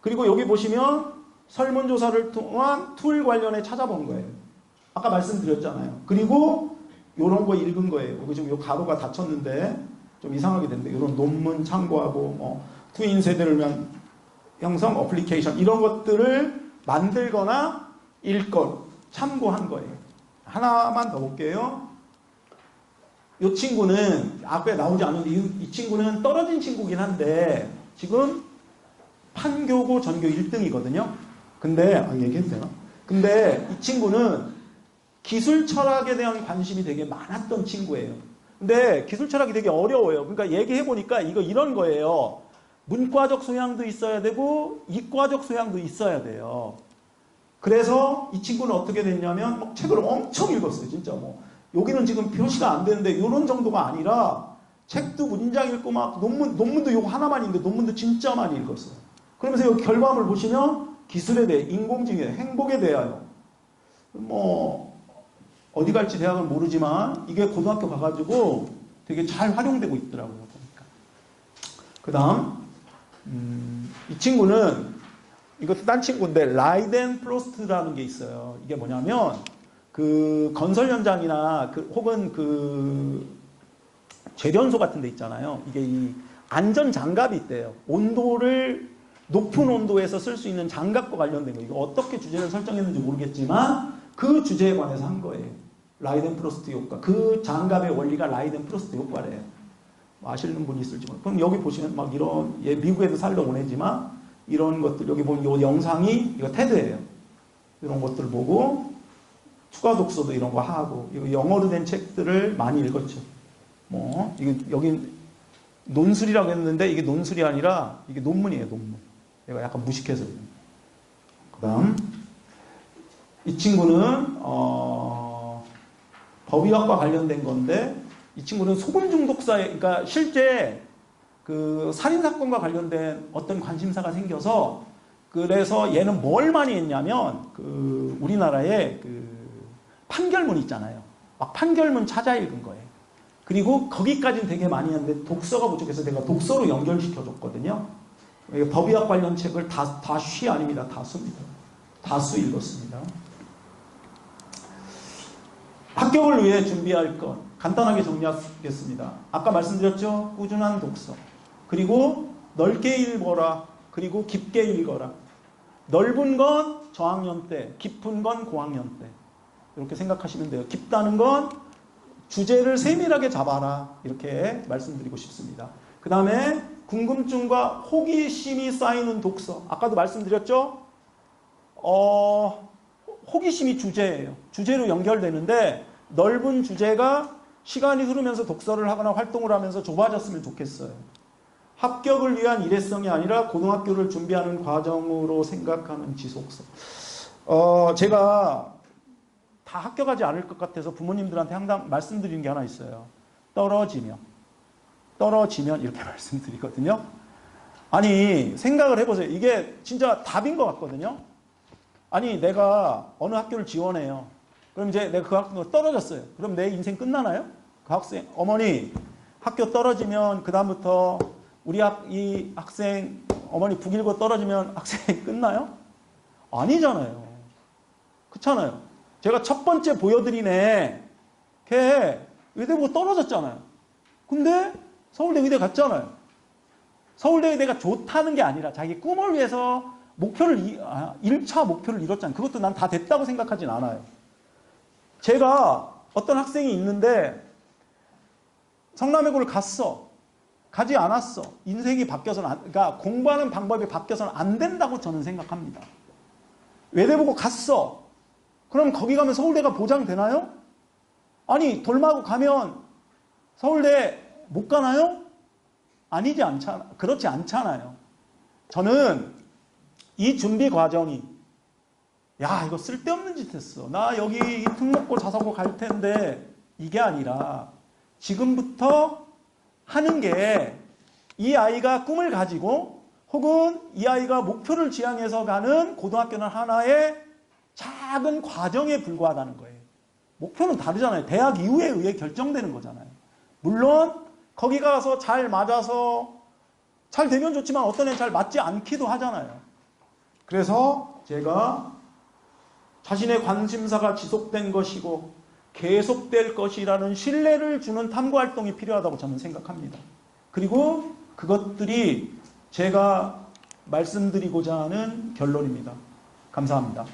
그리고 여기 보시면 설문조사를 통한 툴 관련해 찾아본 거예요. 아까 말씀드렸잖아요. 그리고 이런 거 읽은 거예요. 여기 지금 이 가로가 닫혔는데 좀 이상하게 됐는데 이런 논문 참고하고 투인 세대를 위한 형성 어플리케이션 이런 것들을 만들거나 읽건 참고한 거예요. 하나만 더 볼게요. 이 친구는 앞에 나오지 않는데 이 친구는 떨어진 친구긴 한데 지금 판교고 전교 1등이거든요. 근데 얘기해도 되나? 근데 이 친구는 기술 철학에 대한 관심이 되게 많았던 친구예요. 근데 기술 철학이 되게 어려워요. 그러니까 얘기해 보니까 이거 이런 거예요. 문과적 소양도 있어야 되고 이과적 소양도 있어야 돼요. 그래서 이 친구는 어떻게 됐냐면 막 책을 엄청 읽었어요. 진짜 여기는 지금 표시가 안 되는데 이런 정도가 아니라 책도 문장 읽고 막 논문도 이거 하나만 읽는데 논문도 진짜 많이 읽었어요. 그러면서 여기 결과물 보시면 기술에 대해, 인공지능에, 행복에 대하여 어디 갈지 대학은 모르지만 이게 고등학교 가가지고 되게 잘 활용되고 있더라고요. 보니까. 그 다음 이 친구는 이것도 딴 친구인데 라이덴 프로스트라는 게 있어요. 이게 뭐냐면 그 건설 현장이나 혹은 그 재련소 같은 데 있잖아요. 이게 이 안전 장갑이 있대요. 높은 온도에서 쓸 수 있는 장갑과 관련된 거. 이거 어떻게 주제를 설정했는지 모르겠지만 그 주제에 관해서 한 거예요. 라이덴 프로스트 효과. 그 장갑의 원리가 라이덴 프로스트 효과래요. 아시는 분이 있을지 모르겠어요. 그럼 여기 보시면 막 이런 미국에도 살러 보내지만 이런 것들 여기 보면 이 영상이 이거 테드예요. 이런 것들을 보고 추가 독서도 이런 거 하고 이거 영어로 된 책들을 많이 읽었죠. 이거 여기 논술이라고 했는데 이게 논술이 아니라 이게 논문이에요. 논문. 얘가 약간 무식해서. 그다음 이 친구는 법의학과 관련된 건데 이 친구는 소금 중독사에 그러니까 실제 그 살인사건과 관련된 어떤 관심사가 생겨서 그래서 얘는 뭘 많이 했냐면 그 우리나라에 그 판결문 있잖아요. 막 판결문 찾아 읽은 거예요. 그리고 거기까지는 되게 많이 했는데 독서가 부족해서 내가 독서로 연결시켜줬거든요. 법의학 관련 책을 다쉬 아닙니다. 다수입니다. 다수 읽었습니다. 합격을 위해 준비할 것 간단하게 정리하겠습니다. 아까 말씀드렸죠? 꾸준한 독서. 그리고 넓게 읽어라. 그리고 깊게 읽어라. 넓은 건 저학년 때, 깊은 건 고학년 때. 이렇게 생각하시면 돼요. 깊다는 건 주제를 세밀하게 잡아라. 이렇게 말씀드리고 싶습니다. 그 다음에 궁금증과 호기심이 쌓이는 독서. 아까도 말씀드렸죠? 호기심이 주제예요. 주제로 연결되는데 넓은 주제가 시간이 흐르면서 독서를 하거나 활동을 하면서 좁아졌으면 좋겠어요. 합격을 위한 일회성이 아니라 고등학교를 준비하는 과정으로 생각하는 지속성. 제가 다 합격하지 않을 것 같아서 부모님들한테 항상 말씀드리는 게 하나 있어요. 떨어지면 이렇게 말씀드리거든요. 아니 생각을 해보세요. 이게 진짜 답인 것 같거든요. 아니 내가 어느 학교를 지원해요. 그럼 이제 내가 그 학교가 떨어졌어요. 그럼 내 인생 끝나나요? 그 학생 어머니 학교 떨어지면 그 다음부터 우리 이 학생 어머니 북일고 떨어지면 학생이 끝나요? 아니잖아요. 그렇잖아요. 제가 첫 번째 보여드린 애, 걔 의대 보고 떨어졌잖아요. 근데 서울대 의대 갔잖아요. 서울대 의대가 좋다는 게 아니라 자기 꿈을 위해서 1차 목표를 이뤘잖아요. 그것도 난 다 됐다고 생각하진 않아요. 제가 어떤 학생이 있는데 성남외고를 갔어. 가지 않았어. 인생이 바뀌어서는, 그러니까 공부하는 방법이 바뀌어서는 안 된다고 저는 생각합니다. 외대 보고 갔어. 그럼 거기 가면 서울대가 보장되나요? 아니, 돌마고 가면 서울대 못 가나요? 그렇지 않잖아요. 저는 이 준비 과정이, 야, 이거 쓸데없는 짓 했어. 나 여기 특목고 자사고 갈 텐데, 이게 아니라 지금부터 하는 게 이 아이가 꿈을 가지고 혹은 이 아이가 목표를 지향해서 가는 고등학교는 하나의 작은 과정에 불과하다는 거예요. 목표는 다르잖아요. 대학 이후에 의해 결정되는 거잖아요. 물론 거기 가서 잘 맞아서 잘 되면 좋지만 어떤 애는 잘 맞지 않기도 하잖아요. 그래서 제가 자신의 관심사가 지속된 것이고 계속될 것이라는 신뢰를 주는 탐구활동이 필요하다고 저는 생각합니다. 그리고 그것들이 제가 말씀드리고자 하는 결론입니다. 감사합니다.